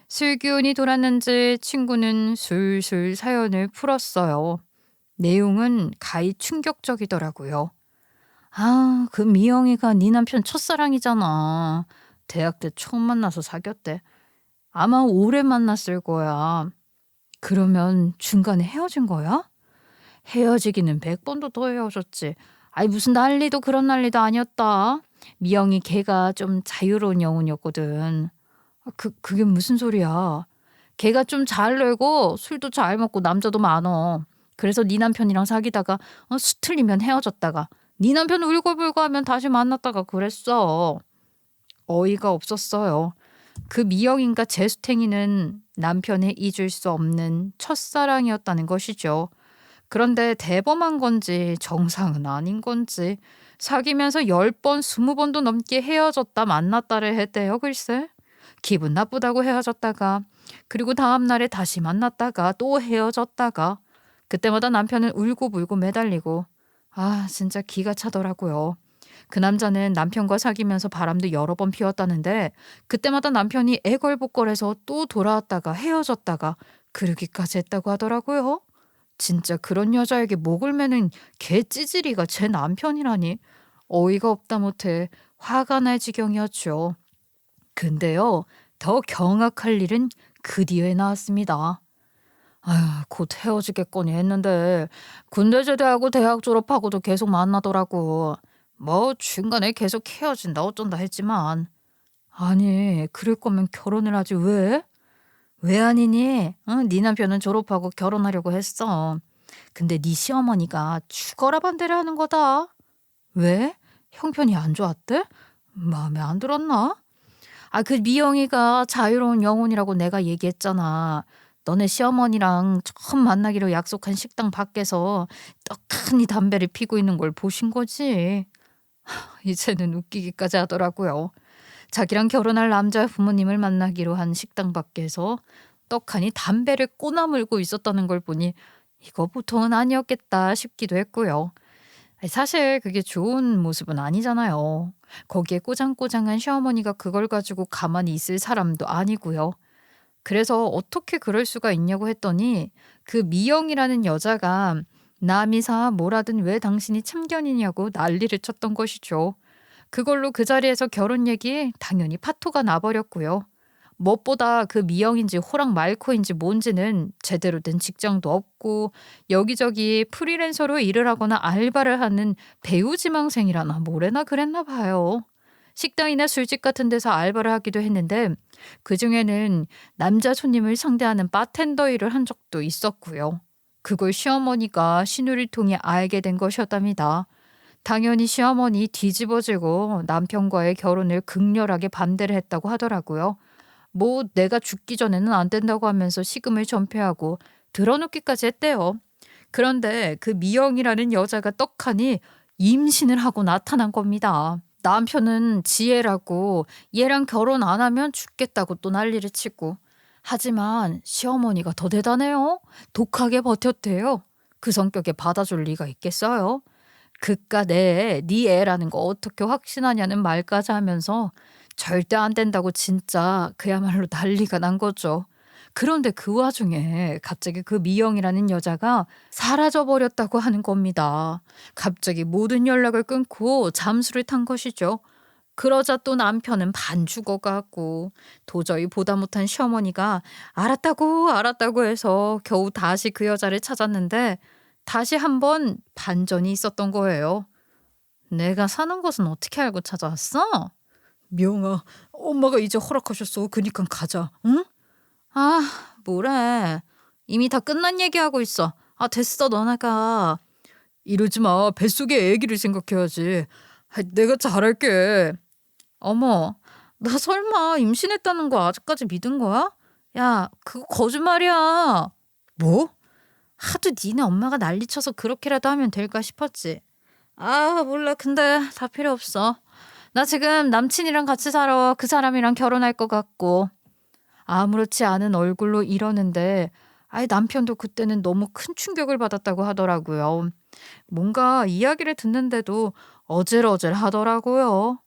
슬기운이 돌았는지 친구는 술술 사연을 풀었어요. 내용은 가히 충격적이더라고요. 그 미영이가 네 남편 첫사랑이잖아. 대학 때 처음 만나서 사귀었대. 아마 오래 만났을 거야. 그러면 중간에 헤어진 거야? 헤어지기는 100번도 더 헤어졌지. 무슨 난리도 그런 난리도 아니었다. 미영이 걔가 좀 자유로운 영혼이었거든. 그게 무슨 소리야? 걔가 좀 잘 놀고 술도 잘 먹고 남자도 많어. 그래서 네 남편이랑 사귀다가 수틀리면 헤어졌다가 네 남편 울고불고 하면 다시 만났다가 그랬어. 어이가 없었어요. 그 미영인가 재수탱이는 남편의 잊을 수 없는 첫사랑이었다는 것이죠. 그런데 대범한 건지 정상은 아닌 건지 사귀면서 10번, 20번도 넘게 헤어졌다 만났다를 했대요. 글쎄. 기분 나쁘다고 헤어졌다가 그리고 다음 날에 다시 만났다가 또 헤어졌다가 그때마다 남편은 울고불고 매달리고 진짜 기가 차더라고요. 그 남자는 남편과 사귀면서 바람도 여러 번 피웠다는데 그때마다 남편이 애걸복걸해서 또 돌아왔다가 헤어졌다가 그러기까지 했다고 하더라고요. 진짜 그런 여자에게 목을 매는 개 찌질이가 제 남편이라니 어이가 없다 못해 화가 날 지경이었죠. 근데요, 더 경악할 일은 그 뒤에 나왔습니다. 곧 헤어지겠거니 했는데 군대 제대하고 대학 졸업하고도 계속 만나더라고. 뭐 중간에 계속 헤어진다 어쩐다 했지만 아니 그럴 거면 결혼을 하지 왜? 왜 아니니? 네 남편은 졸업하고 결혼하려고 했어. 근데 네 시어머니가 죽어라 반대를 하는 거다. 왜? 형편이 안 좋았대? 마음에 안 들었나? 그 미영이가 자유로운 영혼이라고 내가 얘기했잖아. 너네 시어머니랑 처음 만나기로 약속한 식당 밖에서 떡하니 담배를 피고 있는 걸 보신 거지. 이제는 웃기기까지 하더라고요. 자기랑 결혼할 남자 부모님을 만나기로 한 식당 밖에서 떡하니 담배를 꼬나물고 있었다는 걸 보니 이거 보통은 아니었겠다 싶기도 했고요. 사실 그게 좋은 모습은 아니잖아요. 거기에 꼬장꼬장한 시어머니가 그걸 가지고 가만히 있을 사람도 아니고요. 그래서 어떻게 그럴 수가 있냐고 했더니 그 미영이라는 여자가 남이사 뭐라든 왜 당신이 참견이냐고 난리를 쳤던 것이죠. 그걸로 그 자리에서 결혼 얘기 당연히 파토가 나버렸고요. 무엇보다 그 미영인지 호랑 말코인지 뭔지는 제대로 된 직장도 없고 여기저기 프리랜서로 일을 하거나 알바를 하는 배우 지망생이라나 뭐래나 그랬나 봐요. 식당이나 술집 같은 데서 알바를 하기도 했는데 그중에는 남자 손님을 상대하는 바텐더 일을 한 적도 있었고요. 그걸 시어머니가 신우를 통해 알게 된 것이었답니다. 당연히 시어머니 뒤집어지고 남편과의 결혼을 극렬하게 반대를 했다고 하더라고요. 뭐 내가 죽기 전에는 안 된다고 하면서 식음을 전폐하고 들어눕기까지 했대요. 그런데 그 미영이라는 여자가 떡하니 임신을 하고 나타난 겁니다. 남편은 지혜라고 얘랑 결혼 안 하면 죽겠다고 또 난리를 치고. 하지만 시어머니가 더 대단해요. 독하게 버텼대요. 그 성격에 받아줄 리가 있겠어요? 그깟 네 애라는 거 어떻게 확신하냐는 말까지 하면서 절대 안 된다고 진짜 그야말로 난리가 난 거죠. 그런데 그 와중에 갑자기 그 미영이라는 여자가 사라져 버렸다고 하는 겁니다. 갑자기 모든 연락을 끊고 잠수를 탄 것이죠. 그러자 또 남편은 반 죽어가고 도저히 보다 못한 시어머니가 알았다고 해서 겨우 다시 그 여자를 찾았는데 다시 한번 반전이 있었던 거예요. 내가 사는 곳은 어떻게 알고 찾아왔어? 미영아, 엄마가 이제 허락하셨어. 그니까 가자. 응? 아, 뭐래. 이미 다 끝난 얘기하고 있어. 아, 됐어. 너나 가. 이러지 마. 뱃속에 애기를 생각해야지. 내가 잘할게. 어머, 나 설마 임신했다는 거 아직까지 믿은 거야? 야, 그거 거짓말이야. 뭐? 하도 니네 엄마가 난리쳐서 그렇게라도 하면 될까 싶었지. 아, 몰라. 근데 다 필요 없어. 나 지금 남친이랑 같이 살아. 그 사람이랑 결혼할 것 같고. 아무렇지 않은 얼굴로 이러는데 남편도 그때는 너무 큰 충격을 받았다고 하더라고요. 뭔가 이야기를 듣는데도 어질어질 하더라고요.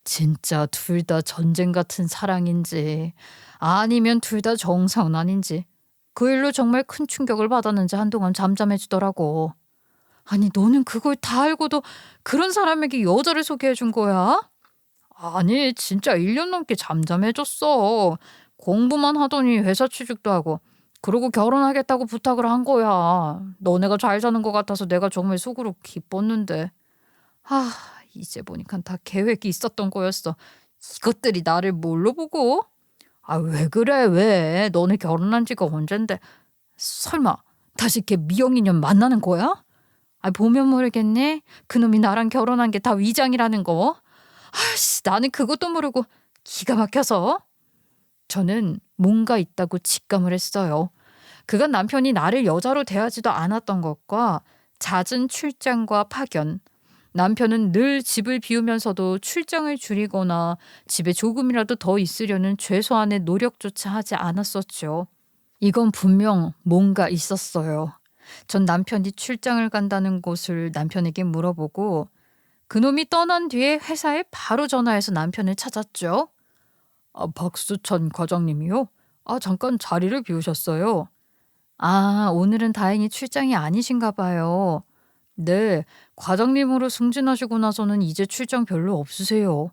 진짜 둘 다 전쟁 같은 사랑인지 아니면 둘 다 정상난인지 그 일로 정말 큰 충격을 받았는지 한동안 잠잠해지더라고. 아니 너는 그걸 다 알고도 그런 사람에게 여자를 소개해 준 거야? 아니 진짜 1년 넘게 잠잠해졌어. 공부만 하더니 회사 취직도 하고 그러고 결혼하겠다고 부탁을 한 거야. 너네가 잘 사는 것 같아서 내가 정말 속으로 기뻤는데. 이제 보니까 다 계획이 있었던 거였어. 이것들이 나를 뭘로 보고? 왜 그래 왜? 너네 결혼한 지가 언젠데. 설마 다시 걔 미영이년 만나는 거야? 보면 모르겠네. 그놈이 나랑 결혼한 게 다 위장이라는 거. 나는 그것도 모르고 기가 막혀서. 저는 뭔가 있다고 직감을 했어요. 그간 남편이 나를 여자로 대하지도 않았던 것과 잦은 출장과 파견. 남편은 늘 집을 비우면서도 출장을 줄이거나 집에 조금이라도 더 있으려는 최소한의 노력조차 하지 않았었죠. 이건 분명 뭔가 있었어요. 전 남편이 출장을 간다는 곳을 남편에게 물어보고 그놈이 떠난 뒤에 회사에 바로 전화해서 남편을 찾았죠. 박수천 과장님이요? 잠깐 자리를 비우셨어요. 오늘은 다행히 출장이 아니신가 봐요. 네, 과장님으로 승진하시고 나서는 이제 출장 별로 없으세요.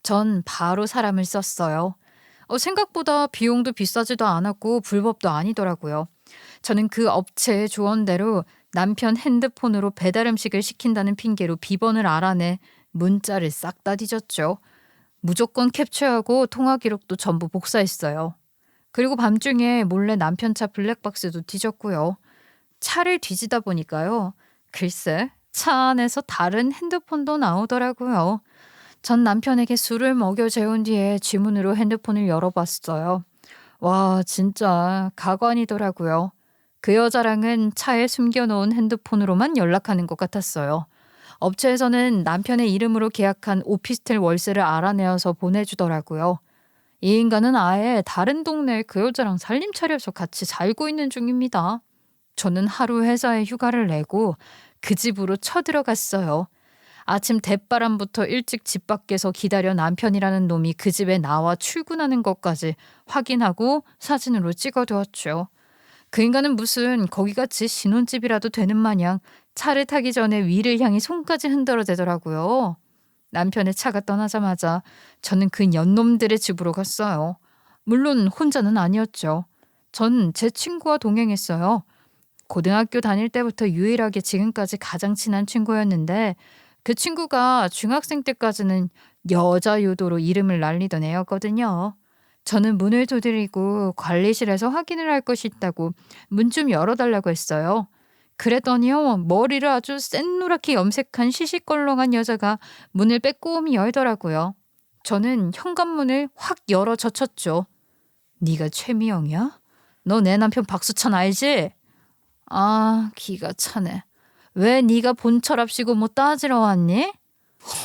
전 바로 사람을 썼어요. 생각보다 비용도 비싸지도 않았고 불법도 아니더라고요. 저는 그 업체의 조언대로 남편 핸드폰으로 배달 음식을 시킨다는 핑계로 비번을 알아내 문자를 싹 다 뒤졌죠. 무조건 캡처하고 통화 기록도 전부 복사했어요. 그리고 밤중에 몰래 남편 차 블랙박스도 뒤졌고요. 차를 뒤지다 보니까요. 글쎄, 차 안에서 다른 핸드폰도 나오더라고요. 전 남편에게 술을 먹여 재운 뒤에 지문으로 핸드폰을 열어봤어요. 와, 진짜 가관이더라고요. 그 여자랑은 차에 숨겨놓은 핸드폰으로만 연락하는 것 같았어요. 업체에서는 남편의 이름으로 계약한 오피스텔 월세를 알아내어서 보내주더라고요. 이 인간은 아예 다른 동네에 그 여자랑 살림 차려서 같이 살고 있는 중입니다. 저는 하루 회사에 휴가를 내고 그 집으로 쳐들어갔어요. 아침 대바람부터 일찍 집 밖에서 기다려 남편이라는 놈이 그 집에 나와 출근하는 것까지 확인하고 사진으로 찍어두었죠. 그 인간은 무슨 거기같이 신혼집이라도 되는 마냥 차를 타기 전에 위를 향해 손까지 흔들어대더라고요. 남편의 차가 떠나자마자 저는 그 연놈들의 집으로 갔어요. 물론 혼자는 아니었죠. 전 제 친구와 동행했어요. 고등학교 다닐 때부터 유일하게 지금까지 가장 친한 친구였는데 그 친구가 중학생 때까지는 여자 유도로 이름을 날리던 애였거든요. 저는 문을 두드리고 관리실에서 확인을 할 것이 있다고 문 좀 열어달라고 했어요. 그랬더니요, 머리를 아주 샛노랗게 염색한 시시껄렁한 여자가 문을 빼꼼히 열더라고요. 저는 현관문을 확 열어 젖혔죠. 네가 최미영이야? 너 내 남편 박수찬 알지? 아, 기가 차네. 왜 네가 본철합시고 뭐 따지러 왔니?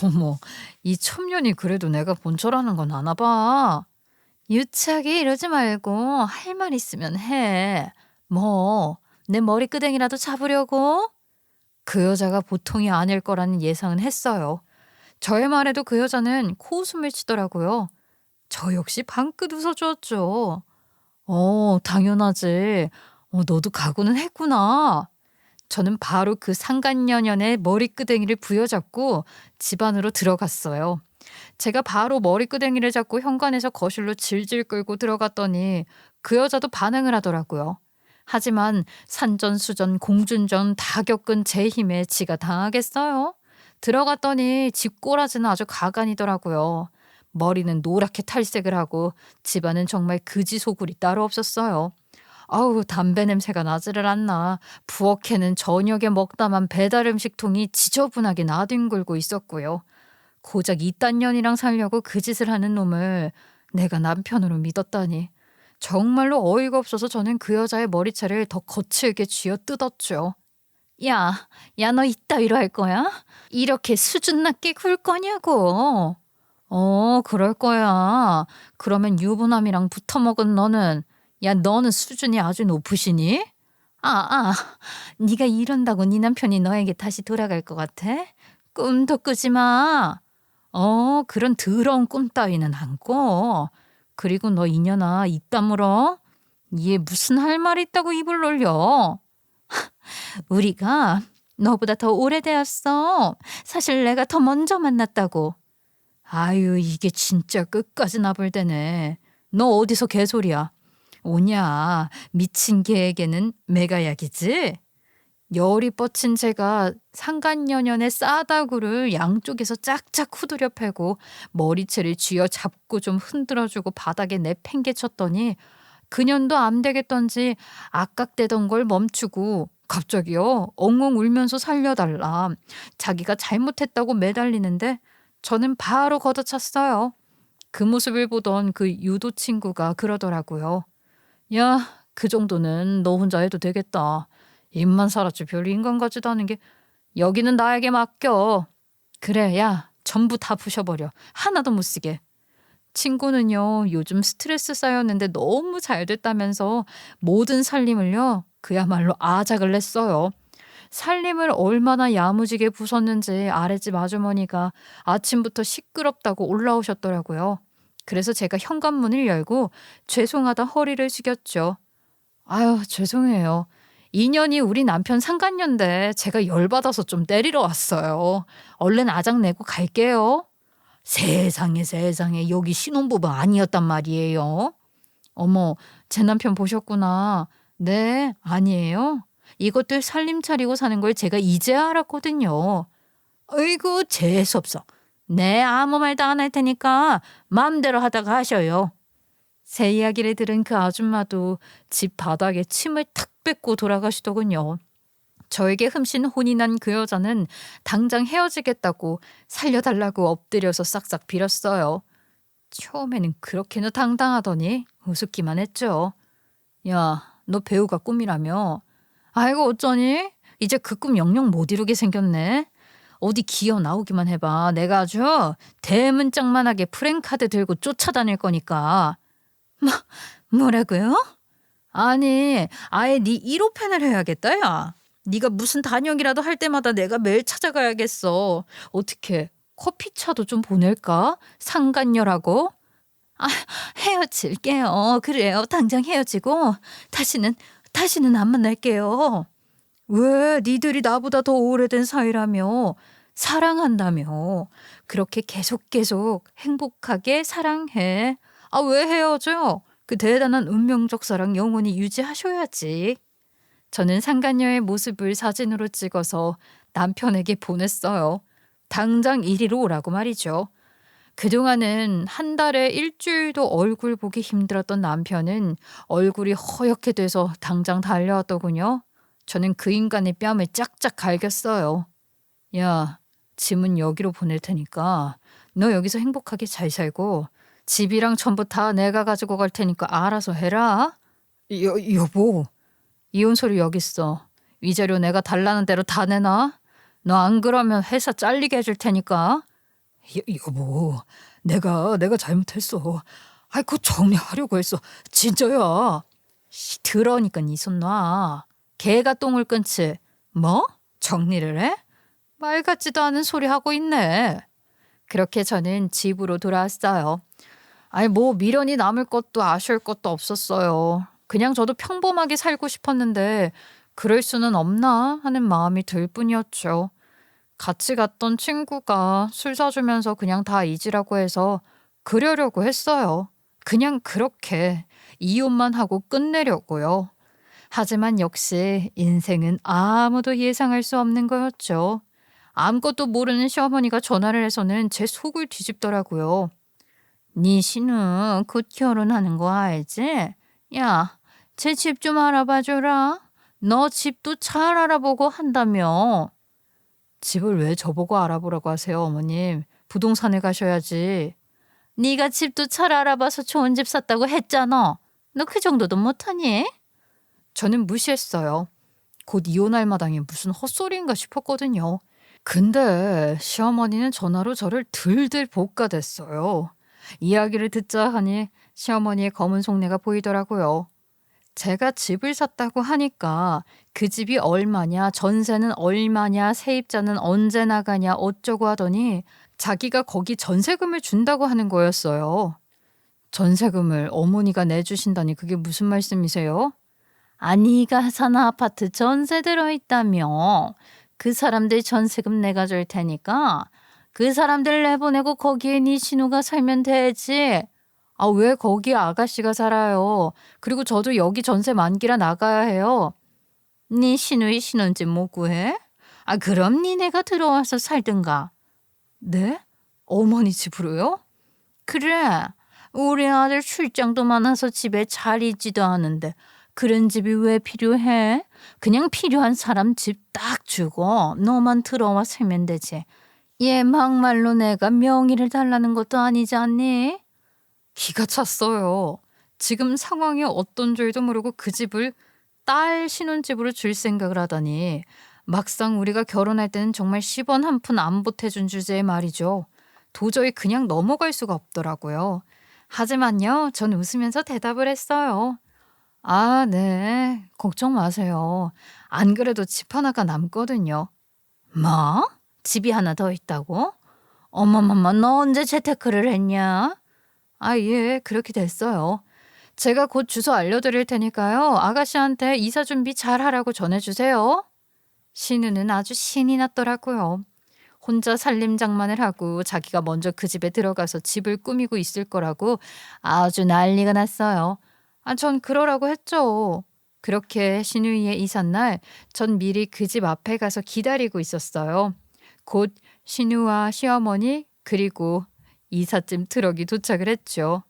어머, 이 첨년이 그래도 내가 본철하는 건 아나 봐. 유치하게 이러지 말고 할 말 있으면 해. 뭐, 내 머리끄댕이라도 잡으려고? 그 여자가 보통이 아닐 거라는 예상은 했어요. 저의 말에도 그 여자는 코웃음을 치더라고요. 저 역시 방긋 웃어주었죠. 당연하지. 너도 각오는 했구나. 저는 바로 그 상간녀년의 머리끄댕이를 부여잡고 집 안으로 들어갔어요. 제가 바로 머리끄댕이를 잡고 현관에서 거실로 질질 끌고 들어갔더니 그 여자도 반응을 하더라고요. 하지만 산전수전 공준전 다 겪은 제 힘에 지가 당하겠어요. 들어갔더니 집 꼬라지는 아주 가관이더라고요. 머리는 노랗게 탈색을 하고 집안은 정말 그지 소굴이 따로 없었어요. 아우, 담배 냄새가 나지를 않나. 부엌에는 저녁에 먹다만 배달 음식통이 지저분하게 나뒹굴고 있었고요. 고작 이딴 년이랑 살려고 그 짓을 하는 놈을 내가 남편으로 믿었다니. 정말로 어이가 없어서 저는 그 여자의 머리채를 더 거칠게 쥐어뜯었죠. 야, 너 이따위로 할 거야? 이렇게 수준 낮게 굴 거냐고. 그럴 거야. 그러면 유부남이랑 붙어먹은 너는, 야, 너는 수준이 아주 높으시니? 네가 이런다고 네 남편이 너에게 다시 돌아갈 것 같아? 꿈도 꾸지 마. 그런 더러운 꿈 따위는 안 꿔. 그리고 너 이년아, 입 다물어. 얘 무슨 할 말이 있다고 입을 놀려. 우리가 너보다 더 오래되었어. 사실 내가 더 먼저 만났다고. 아유, 이게 진짜 끝까지 나불대네. 너 어디서 개소리야? 오냐, 미친 개에게는 매가약이지? 열이 뻗친 제가 상간녀년의 싸다구를 양쪽에서 짝짝 후드려 패고 머리채를 쥐어잡고 좀 흔들어주고 바닥에 내팽개쳤더니 그년도 안 되겠던지 악각대던 걸 멈추고 갑자기요, 엉엉 울면서 살려달라. 자기가 잘못했다고 매달리는데 저는 바로 걷어찼어요. 그 모습을 보던 그 유도 친구가 그러더라고요. 야, 그 정도는 너 혼자 해도 되겠다. 입만 살았지 별 인간 같지도 않은 게. 여기는 나에게 맡겨. 그래, 야, 전부 다 부셔버려. 하나도 못 쓰게. 친구는요, 요즘 스트레스 쌓였는데 너무 잘 됐다면서 모든 살림을요, 그야말로 아작을 냈어요. 살림을 얼마나 야무지게 부쉈는지 아랫집 아주머니가 아침부터 시끄럽다고 올라오셨더라고요. 그래서 제가 현관문을 열고 죄송하다 허리를 숙였죠. 아유, 죄송해요. 인연이 우리 남편 상간녀인데 제가 열받아서 좀 때리러 왔어요. 얼른 아작 내고 갈게요. 세상에 세상에, 여기 신혼부부 아니었단 말이에요. 어머, 제 남편 보셨구나. 네, 아니에요. 이것들 살림 차리고 사는 걸 제가 이제 알았거든요. 어이구, 재수없어. 네, 아무 말도 안 할 테니까 마음대로 하다가 하셔요. 제 이야기를 들은 그 아줌마도 집 바닥에 침을 탁 뱉고 돌아가시더군요. 저에게 흠씬 혼이 난 그 여자는 당장 헤어지겠다고 살려달라고 엎드려서 싹싹 빌었어요. 처음에는 그렇게나 당당하더니 우습기만 했죠. 야, 너 배우가 꿈이라며? 아이고, 어쩌니? 이제 그 꿈 영영 못 이루게 생겼네. 어디 기어 나오기만 해봐. 내가 아주 대문짝만하게 프랭카드 들고 쫓아다닐 거니까. 뭐라고요? 아니, 아예 네 1호 팬을 해야겠다, 야. 네가 무슨 단역이라도 할 때마다 내가 매일 찾아가야겠어. 어떻게 커피차도 좀 보낼까? 상간녀라고? 아, 헤어질게요. 그래요. 당장 헤어지고 다시는 다시는 안 만날게요. 왜? 니들이 나보다 더 오래된 사이라며. 사랑한다며. 그렇게 계속 행복하게 사랑해. 아, 왜 헤어져? 그 대단한 운명적 사랑 영원히 유지하셔야지. 저는 상간녀의 모습을 사진으로 찍어서 남편에게 보냈어요. 당장 이리로 오라고 말이죠. 그동안은 한 달에 일주일도 얼굴 보기 힘들었던 남편은 얼굴이 허옇게 돼서 당장 달려왔더군요. 저는 그 인간의 뺨을 짝짝 갈겼어요. 야, 짐은 여기로 보낼 테니까 너 여기서 행복하게 잘 살고 집이랑 전부 다 내가 가지고 갈 테니까 알아서 해라. 여보. 이혼 서류 여기 있어. 위자료 내가 달라는 대로 다 내놔. 너 안 그러면 회사 잘리게 해줄 테니까. 여보, 내가 잘못했어. 아이, 그거 정리하려고 했어. 진짜야. 들어니까 네 손 놔. 개가 똥을 끊지. 뭐? 정리를 해? 말 같지도 않은 소리 하고 있네. 그렇게 저는 집으로 돌아왔어요. 아니, 뭐 미련이 남을 것도 아쉬울 것도 없었어요. 그냥 저도 평범하게 살고 싶었는데 그럴 수는 없나 하는 마음이 들 뿐이었죠. 같이 갔던 친구가 술 사주면서 그냥 다 잊으라고 해서 그러려고 했어요. 그냥 그렇게 이혼만 하고 끝내려고요. 하지만 역시 인생은 아무도 예상할 수 없는 거였죠. 아무것도 모르는 시어머니가 전화를 해서는 제 속을 뒤집더라고요. 네 신우 곧 결혼하는 거 알지? 야, 제 집 좀 알아봐줘라. 너 집도 잘 알아보고 한다며. 집을 왜 저보고 알아보라고 하세요, 어머님? 부동산에 가셔야지. 네가 집도 잘 알아봐서 좋은 집 샀다고 했잖아. 너 그 정도도 못하니? 저는 무시했어요. 곧 이혼할 마당에 무슨 헛소리인가 싶었거든요. 근데 시어머니는 전화로 저를 들들 볶아댔어요. 이야기를 듣자 하니 시어머니의 검은 속내가 보이더라고요. 제가 집을 샀다고 하니까 그 집이 얼마냐, 전세는 얼마냐, 세입자는 언제 나가냐 어쩌고 하더니 자기가 거기 전세금을 준다고 하는 거였어요. 전세금을 어머니가 내주신다니 그게 무슨 말씀이세요? 아니가 사는 아파트 전세 들어있다며. 그 사람들 전세금 내가 줄 테니까 그 사람들 내보내고 거기에 네 신우가 살면 되지. 아, 왜 거기 아가씨가 살아요? 그리고 저도 여기 전세 만기라 나가야 해요. 네 신우의 신혼집 못 구해? 아, 그럼 니네가 들어와서 살든가. 네? 어머니 집으로요? 그래. 우리 아들 출장도 많아서 집에 잘 있지도 않은데 그런 집이 왜 필요해? 그냥 필요한 사람 집 딱 주고 너만 들어와 살면 되지. 얘 막말로 내가 명의를 달라는 것도 아니지 않니? 기가 찼어요. 지금 상황이 어떤 줄도 모르고 그 집을 딸 신혼집으로 줄 생각을 하다니 막상 우리가 결혼할 때는 정말 10원 한 푼 안 보태준 주제에 말이죠. 도저히 그냥 넘어갈 수가 없더라고요. 하지만요, 전 웃으면서 대답을 했어요. 아, 네. 걱정 마세요. 안 그래도 집 하나가 남거든요. 뭐? 집이 하나 더 있다고? 어머머머, 너 언제 재테크를 했냐? 아, 예, 그렇게 됐어요. 제가 곧 주소 알려드릴 테니까요. 아가씨한테 이사 준비 잘 하라고 전해주세요. 신우는 아주 신이 났더라고요. 혼자 살림장만을 하고 자기가 먼저 그 집에 들어가서 집을 꾸미고 있을 거라고 아주 난리가 났어요. 아, 전 그러라고 했죠. 그렇게 신우이의 이삿날 전 미리 그 집 앞에 가서 기다리고 있었어요. 곧 신우와 시어머니 그리고 이삿짐 트럭이 도착을 했죠.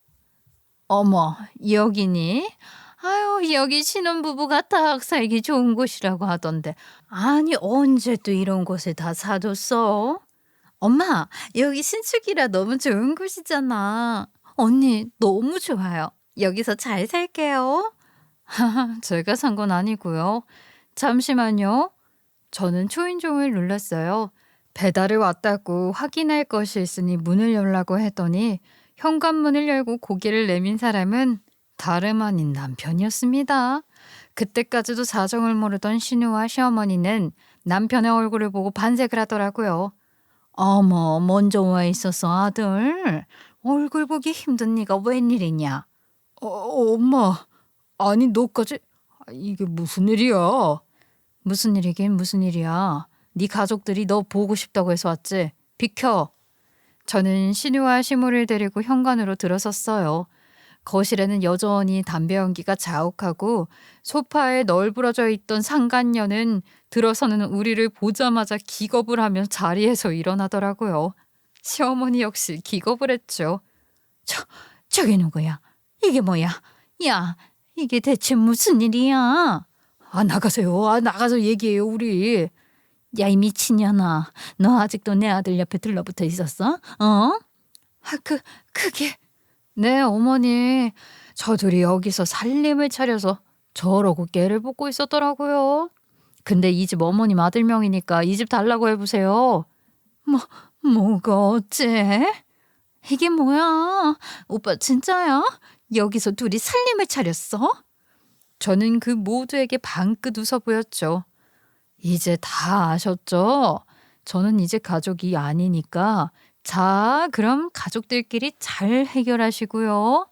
어머, 여기니? 아유, 여기 신혼부부가 딱 살기 좋은 곳이라고 하던데. 아니, 언제 또 이런 곳에 다 사줬어? 엄마, 여기 신축이라 너무 좋은 곳이잖아. 언니, 너무 좋아요. 여기서 잘 살게요. 제가 산 건 아니고요. 잠시만요. 저는 초인종을 눌렀어요. 배달이 왔다고 확인할 것이 있으니 문을 열라고 했더니 현관문을 열고 고개를 내민 사람은 다름 아닌 남편이었습니다. 그때까지도 사정을 모르던 신우와 시어머니는 남편의 얼굴을 보고 반색을 하더라고요. 어머, 먼저 와 있었어, 아들. 얼굴 보기 힘든 네가 웬일이냐? 엄마, 아니 너까지? 이게 무슨 일이야? 무슨 일이긴 무슨 일이야. 네 가족들이 너 보고 싶다고 해서 왔지. 비켜. 저는 신우와 시무를 데리고 현관으로 들어섰어요. 거실에는 여전히 담배 연기가 자욱하고 소파에 널브러져 있던 상간녀는 들어서는 우리를 보자마자 기겁을 하며 자리에서 일어나더라고요. 시어머니 역시 기겁을 했죠. 저게 누구야? 이게 뭐야? 야, 이게 대체 무슨 일이야? 나가세요. 나가서 얘기해요, 우리. 야, 이 미친년아. 너 아직도 내 아들 옆에 들러붙어 있었어? 어? 그게. 네, 어머니. 저들이 여기서 살림을 차려서 저러고 깨를 뽑고 있었더라고요. 근데 이 집 어머님 아들 명이니까 이 집 달라고 해보세요. 뭐가 어째? 이게 뭐야? 오빠 진짜야? 여기서 둘이 살림을 차렸어? 저는 그 모두에게 방긋 웃어 보였죠. 이제 다 아셨죠? 저는 이제 가족이 아니니까 자, 그럼 가족들끼리 잘 해결하시고요.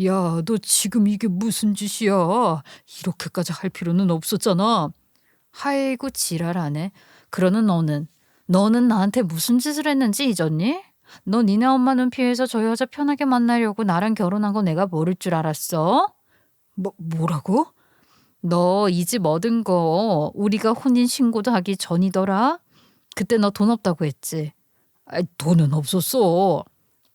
야, 너 지금 이게 무슨 짓이야? 이렇게까지 할 필요는 없었잖아. 아이고 지랄하네. 그러는 너는 나한테 무슨 짓을 했는지 잊었니? 너 니네 엄마 눈 피해서 저 여자 편하게 만나려고 나랑 결혼한 거 내가 모를 줄 알았어? 뭐라고? 너 이 집 얻은 거 우리가 혼인 신고도 하기 전이더라? 그때 너 돈 없다고 했지? 돈은 없었어.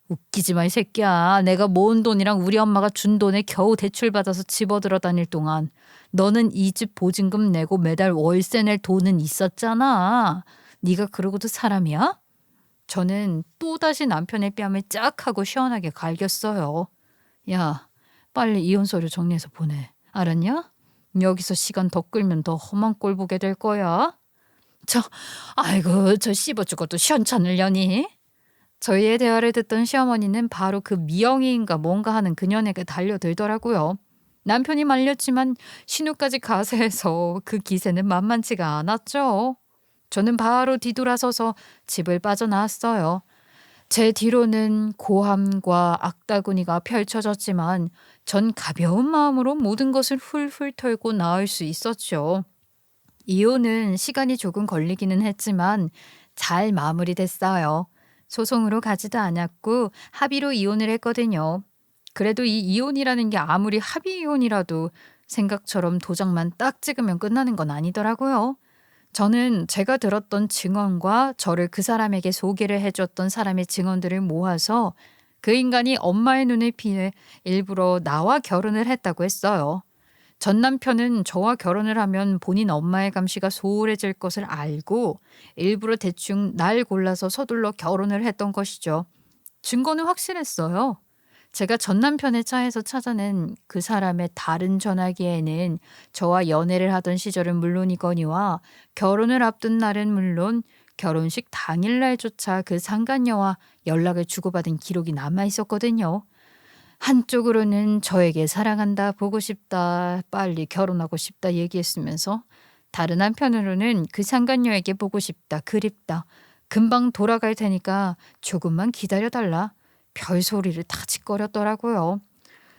웃기지 마, 이 새끼야. 내가 모은 돈이랑 우리 엄마가 준 돈에 겨우 대출받아서 집 얻으러 다닐 동안 너는 이 집 보증금 내고 매달 월세 낼 돈은 있었잖아. 네가 그러고도 사람이야? 저는 또다시 남편의 뺨을 짝 하고 시원하게 갈겼어요. 야, 빨리 이혼 서류 정리해서 보내. 알았냐? 여기서 시간 더 끌면 더 험한 꼴 보게 될 거야. 아이고, 저 씹어 죽어도 시원찮으려니? 저희의 대화를 듣던 시어머니는 바로 그 미영이인가 뭔가 하는 그년에게 달려들더라고요. 남편이 말렸지만 신우까지 가세해서 그 기세는 만만치가 않았죠. 저는 바로 뒤돌아서서 집을 빠져나왔어요. 제 뒤로는 고함과 악다구니가 펼쳐졌지만 전 가벼운 마음으로 모든 것을 훌훌 털고 나올 수 있었죠. 이혼은 시간이 조금 걸리기는 했지만 잘 마무리됐어요. 소송으로 가지도 않았고 합의로 이혼을 했거든요. 그래도 이 이혼이라는 게 아무리 합의 이혼이라도 생각처럼 도장만 딱 찍으면 끝나는 건 아니더라고요. 저는 제가 들었던 증언과 저를 그 사람에게 소개를 해줬던 사람의 증언들을 모아서 그 인간이 엄마의 눈을 피해 일부러 나와 결혼을 했다고 했어요. 전 남편은 저와 결혼을 하면 본인 엄마의 감시가 소홀해질 것을 알고 일부러 대충 날 골라서 서둘러 결혼을 했던 것이죠. 증거는 확실했어요. 제가 전 남편의 차에서 찾아낸 그 사람의 다른 전화기에는 저와 연애를 하던 시절은 물론이거니와 결혼을 앞둔 날은 물론 결혼식 당일날조차 그 상간녀와 연락을 주고받은 기록이 남아 있었거든요. 한쪽으로는 저에게 사랑한다, 보고 싶다, 빨리 결혼하고 싶다 얘기했으면서 다른 한편으로는 그 상간녀에게 보고 싶다, 그립다, 금방 돌아갈 테니까 조금만 기다려달라. 별소리를 다 짓거렸더라고요.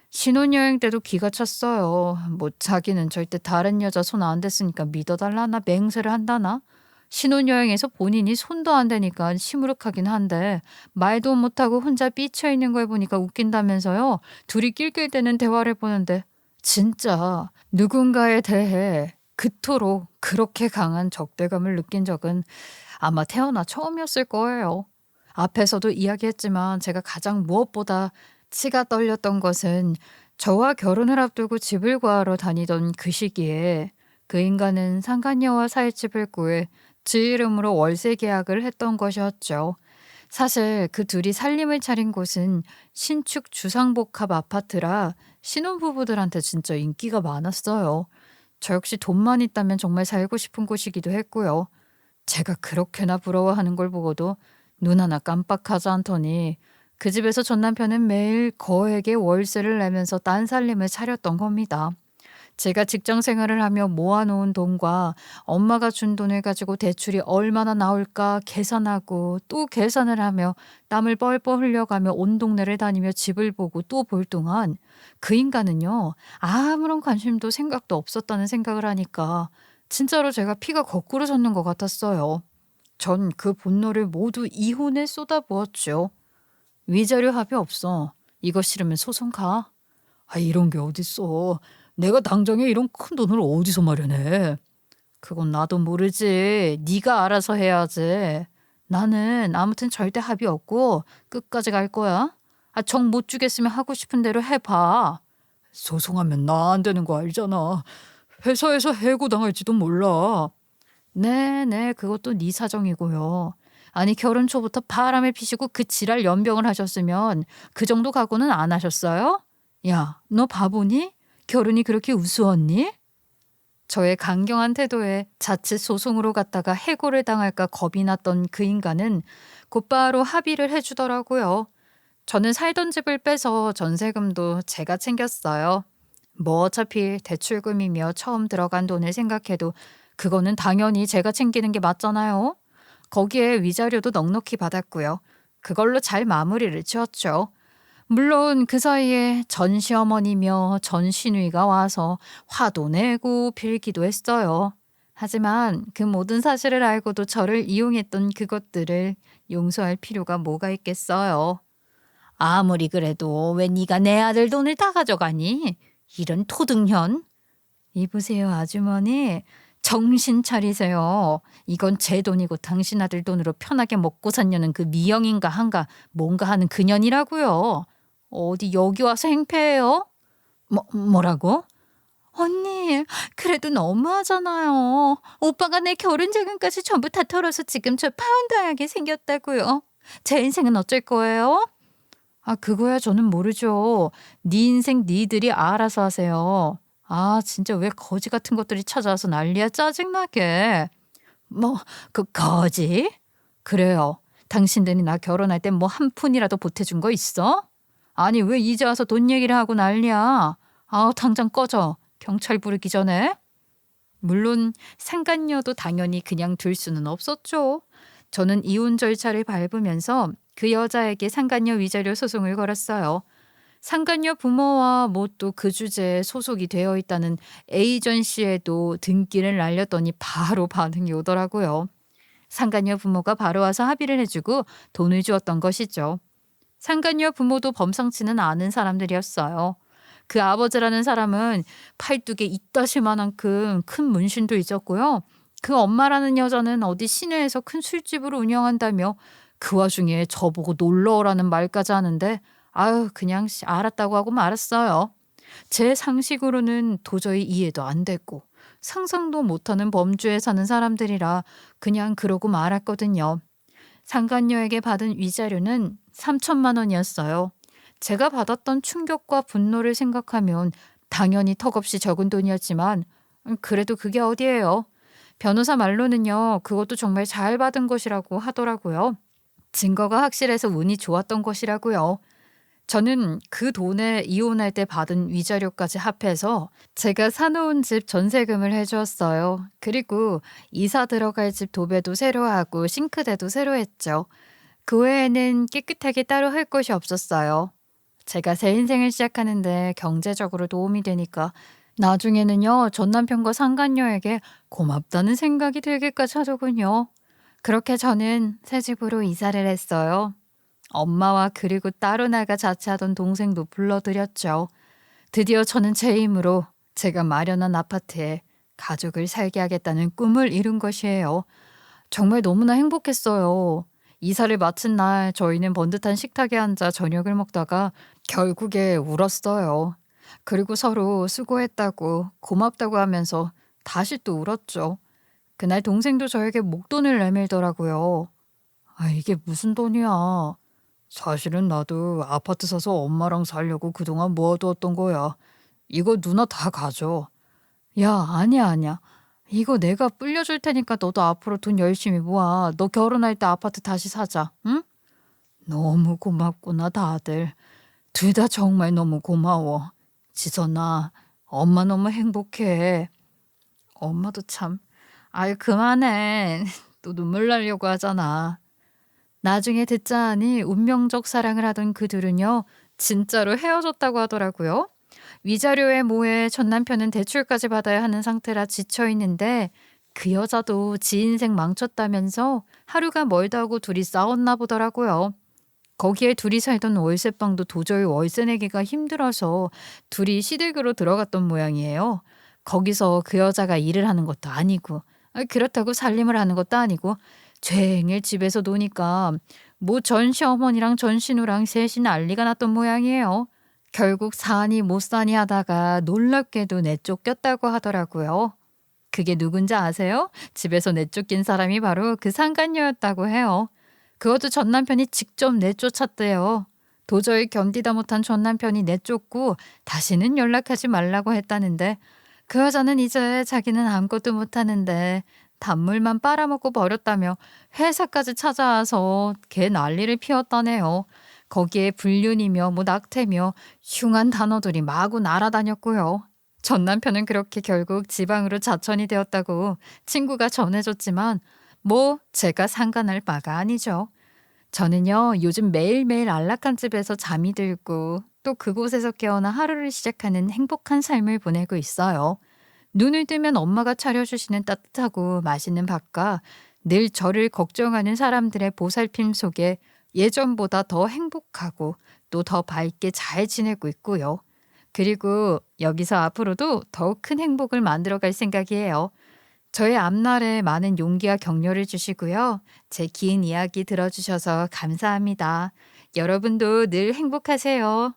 신혼여행 때도 기가 찼어요. 자기는 절대 다른 여자 손 안 댔으니까 믿어달라나 맹세를 한다나. 신혼여행에서 본인이 손도 안 대니까 시무룩하긴 한데 말도 못하고 혼자 삐쳐있는 걸 보니까 웃긴다면서요. 둘이 낄낄대는 대화를 보는데 진짜 누군가에 대해 그토록 그렇게 강한 적대감을 느낀 적은 아마 태어나 처음이었을 거예요. 앞에서도 이야기했지만 제가 가장 무엇보다 치가 떨렸던 것은 저와 결혼을 앞두고 집을 구하러 다니던 그 시기에 그 인간은 상간녀와 살 집을 구해 지 이름으로 월세 계약을 했던 것이었죠. 사실 그 둘이 살림을 차린 곳은 신축 주상복합 아파트라 신혼부부들한테 진짜 인기가 많았어요. 저 역시 돈만 있다면 정말 살고 싶은 곳이기도 했고요. 제가 그렇게나 부러워하는 걸 보고도 눈 하나 깜빡하지 않더니 그 집에서 전 남편은 매일 거액의 월세를 내면서 딴 살림을 차렸던 겁니다. 제가 직장 생활을 하며 모아놓은 돈과 엄마가 준 돈을 가지고 대출이 얼마나 나올까 계산하고 또 계산을 하며 땀을 뻘뻘 흘려가며 온 동네를 다니며 집을 보고 또 볼 동안 그 인간은요, 아무런 관심도 생각도 없었다는 생각을 하니까 진짜로 제가 피가 거꾸로 솟는 것 같았어요. 전 그 분노를 모두 이혼에 쏟아부었죠. 위자료 합의 없어. 이거 싫으면 소송 가. 아, 이런 게 어딨어. 내가 당장에 이런 큰 돈을 어디서 마련해. 그건 나도 모르지. 네가 알아서 해야지. 나는 아무튼 절대 합의 없고 끝까지 갈 거야. 아, 정 못 주겠으면 하고 싶은 대로 해봐. 소송하면 나 안 되는 거 알잖아. 회사에서 해고당할지도 몰라. 네네, 그것도 네 사정이고요. 아니, 결혼 초부터 바람을 피시고 그 지랄 연병을 하셨으면 그 정도 각오는 안 하셨어요? 야, 너 바보니? 결혼이 그렇게 우스웠니? 저의 강경한 태도에 자칫 소송으로 갔다가 해고를 당할까 겁이 났던 그 인간은 곧바로 합의를 해주더라고요. 저는 살던 집을 빼서 전세금도 제가 챙겼어요. 뭐 어차피 대출금이며 처음 들어간 돈을 생각해도 그거는 당연히 제가 챙기는 게 맞잖아요. 거기에 위자료도 넉넉히 받았고요. 그걸로 잘 마무리를 지었죠. 물론 그 사이에 전 시어머니며 전 시누이가 와서 화도 내고 빌기도 했어요. 하지만 그 모든 사실을 알고도 저를 이용했던 그것들을 용서할 필요가 뭐가 있겠어요. 아무리 그래도 왜 네가 내 아들 돈을 다 가져가니? 이런 토등현. 이보세요, 아주머니. 정신 차리세요. 이건 제 돈이고 당신 아들 돈으로 편하게 먹고 샀냐는 그 미영인가 한가 뭔가 하는 그년이라고요. 어디 여기 와서 행패해요? 뭐라고? 언니, 그래도 너무하잖아요. 오빠가 내 결혼 자금까지 전부 다 털어서 지금 저 파혼당하게 생겼다고요. 제 인생은 어쩔 거예요? 아, 그거야 저는 모르죠. 네 인생 니들이 알아서 하세요. 아, 진짜 왜 거지 같은 것들이 찾아와서 난리야, 짜증나게. 뭐, 그 거지? 그래요. 당신들이 나 결혼할 땐 뭐 한 푼이라도 보태준 거 있어? 아니, 왜 이제 와서 돈 얘기를 하고 난리야? 아우, 당장 꺼져. 경찰 부르기 전에. 물론 상간녀도 당연히 그냥 둘 수는 없었죠. 저는 이혼 절차를 밟으면서 그 여자에게 상간녀 위자료 소송을 걸었어요. 상간녀 부모와 뭐 또 그 주제에 소속이 되어 있다는 에이전시에도 등기를 날렸더니 바로 반응이 오더라고요. 상간녀 부모가 바로 와서 합의를 해주고 돈을 주었던 것이죠. 상간녀 부모도 범상치는 않은 사람들이었어요. 그 아버지라는 사람은 팔뚝에 이따시만한큼 큰 문신도 있었고요. 그 엄마라는 여자는 어디 시내에서 큰 술집을 운영한다며 그 와중에 저보고 놀러 오라는 말까지 하는데 아유, 그냥 알았다고 하고 말았어요. 제 상식으로는 도저히 이해도 안 됐고 상상도 못하는 범주에 사는 사람들이라 그냥 그러고 말았거든요. 상간녀에게 받은 위자료는 3천만 원이었어요. 제가 받았던 충격과 분노를 생각하면 당연히 턱없이 적은 돈이었지만 그래도 그게 어디예요. 변호사 말로는요, 그것도 정말 잘 받은 것이라고 하더라고요. 증거가 확실해서 운이 좋았던 것이라고요. 저는 그 돈에 이혼할 때 받은 위자료까지 합해서 제가 사놓은 집 전세금을 해주었어요. 그리고 이사 들어갈 집 도배도 새로 하고 싱크대도 새로 했죠. 그 외에는 깨끗하게 따로 할 것이 없었어요. 제가 새 인생을 시작하는데 경제적으로 도움이 되니까 나중에는요, 전 남편과 상간녀에게 고맙다는 생각이 들기까지 하더군요. 그렇게 저는 새 집으로 이사를 했어요. 엄마와 그리고 따로 나가 자취하던 동생도 불러들였죠. 드디어 저는 제 힘으로 제가 마련한 아파트에 가족을 살게 하겠다는 꿈을 이룬 것이에요. 정말 너무나 행복했어요. 이사를 마친 날 저희는 번듯한 식탁에 앉아 저녁을 먹다가 결국에 울었어요. 그리고 서로 수고했다고 고맙다고 하면서 다시 또 울었죠. 그날 동생도 저에게 목돈을 내밀더라고요. 아, 이게 무슨 돈이야. 사실은 나도 아파트 사서 엄마랑 살려고 그동안 모아두었던 거야. 이거 누나 다 가져. 야, 아니야. 이거 내가 불려줄 테니까 너도 앞으로 돈 열심히 모아. 너 결혼할 때 아파트 다시 사자, 응? 너무 고맙구나, 다들. 둘 다 정말 너무 고마워. 지선아, 엄마 너무 행복해. 엄마도 참. 아유, 그만해. 또 눈물 나려고 하잖아. 나중에 듣자 하니 운명적 사랑을 하던 그 둘은요, 진짜로 헤어졌다고 하더라고요. 위자료에 뭐해 전 남편은 대출까지 받아야 하는 상태라 지쳐 있는데 그 여자도 지 인생 망쳤다면서 하루가 멀다 하고 둘이 싸웠나 보더라고요. 거기에 둘이 살던 월세방도 도저히 월세 내기가 힘들어서 둘이 시댁으로 들어갔던 모양이에요. 거기서 그 여자가 일을 하는 것도 아니고 그렇다고 살림을 하는 것도 아니고 종일 집에서 노니까 뭐 전 시어머니랑 전 신우랑 셋이 난리가 났던 모양이에요. 결국 사니 못 사니 하다가 놀랍게도 내쫓겼다고 하더라고요. 그게 누군지 아세요? 집에서 내쫓긴 사람이 바로 그 상간녀였다고 해요. 그것도 전 남편이 직접 내쫓았대요. 도저히 견디다 못한 전 남편이 내쫓고 다시는 연락하지 말라고 했다는데 그 여자는 이제 자기는 아무것도 못하는데 단물만 빨아먹고 버렸다며 회사까지 찾아와서 개 난리를 피웠다네요. 거기에 불륜이며 뭐 낙태며 흉한 단어들이 마구 날아다녔고요. 전 남편은 그렇게 결국 지방으로 자천이 되었다고 친구가 전해줬지만 뭐 제가 상관할 바가 아니죠. 저는요 요즘 매일매일 안락한 집에서 잠이 들고 또 그곳에서 깨어나 하루를 시작하는 행복한 삶을 보내고 있어요. 눈을 뜨면 엄마가 차려주시는 따뜻하고 맛있는 밥과 늘 저를 걱정하는 사람들의 보살핌 속에 예전보다 더 행복하고 또 더 밝게 잘 지내고 있고요. 그리고 여기서 앞으로도 더욱 큰 행복을 만들어갈 생각이에요. 저의 앞날에 많은 용기와 격려를 주시고요. 제 긴 이야기 들어주셔서 감사합니다. 여러분도 늘 행복하세요.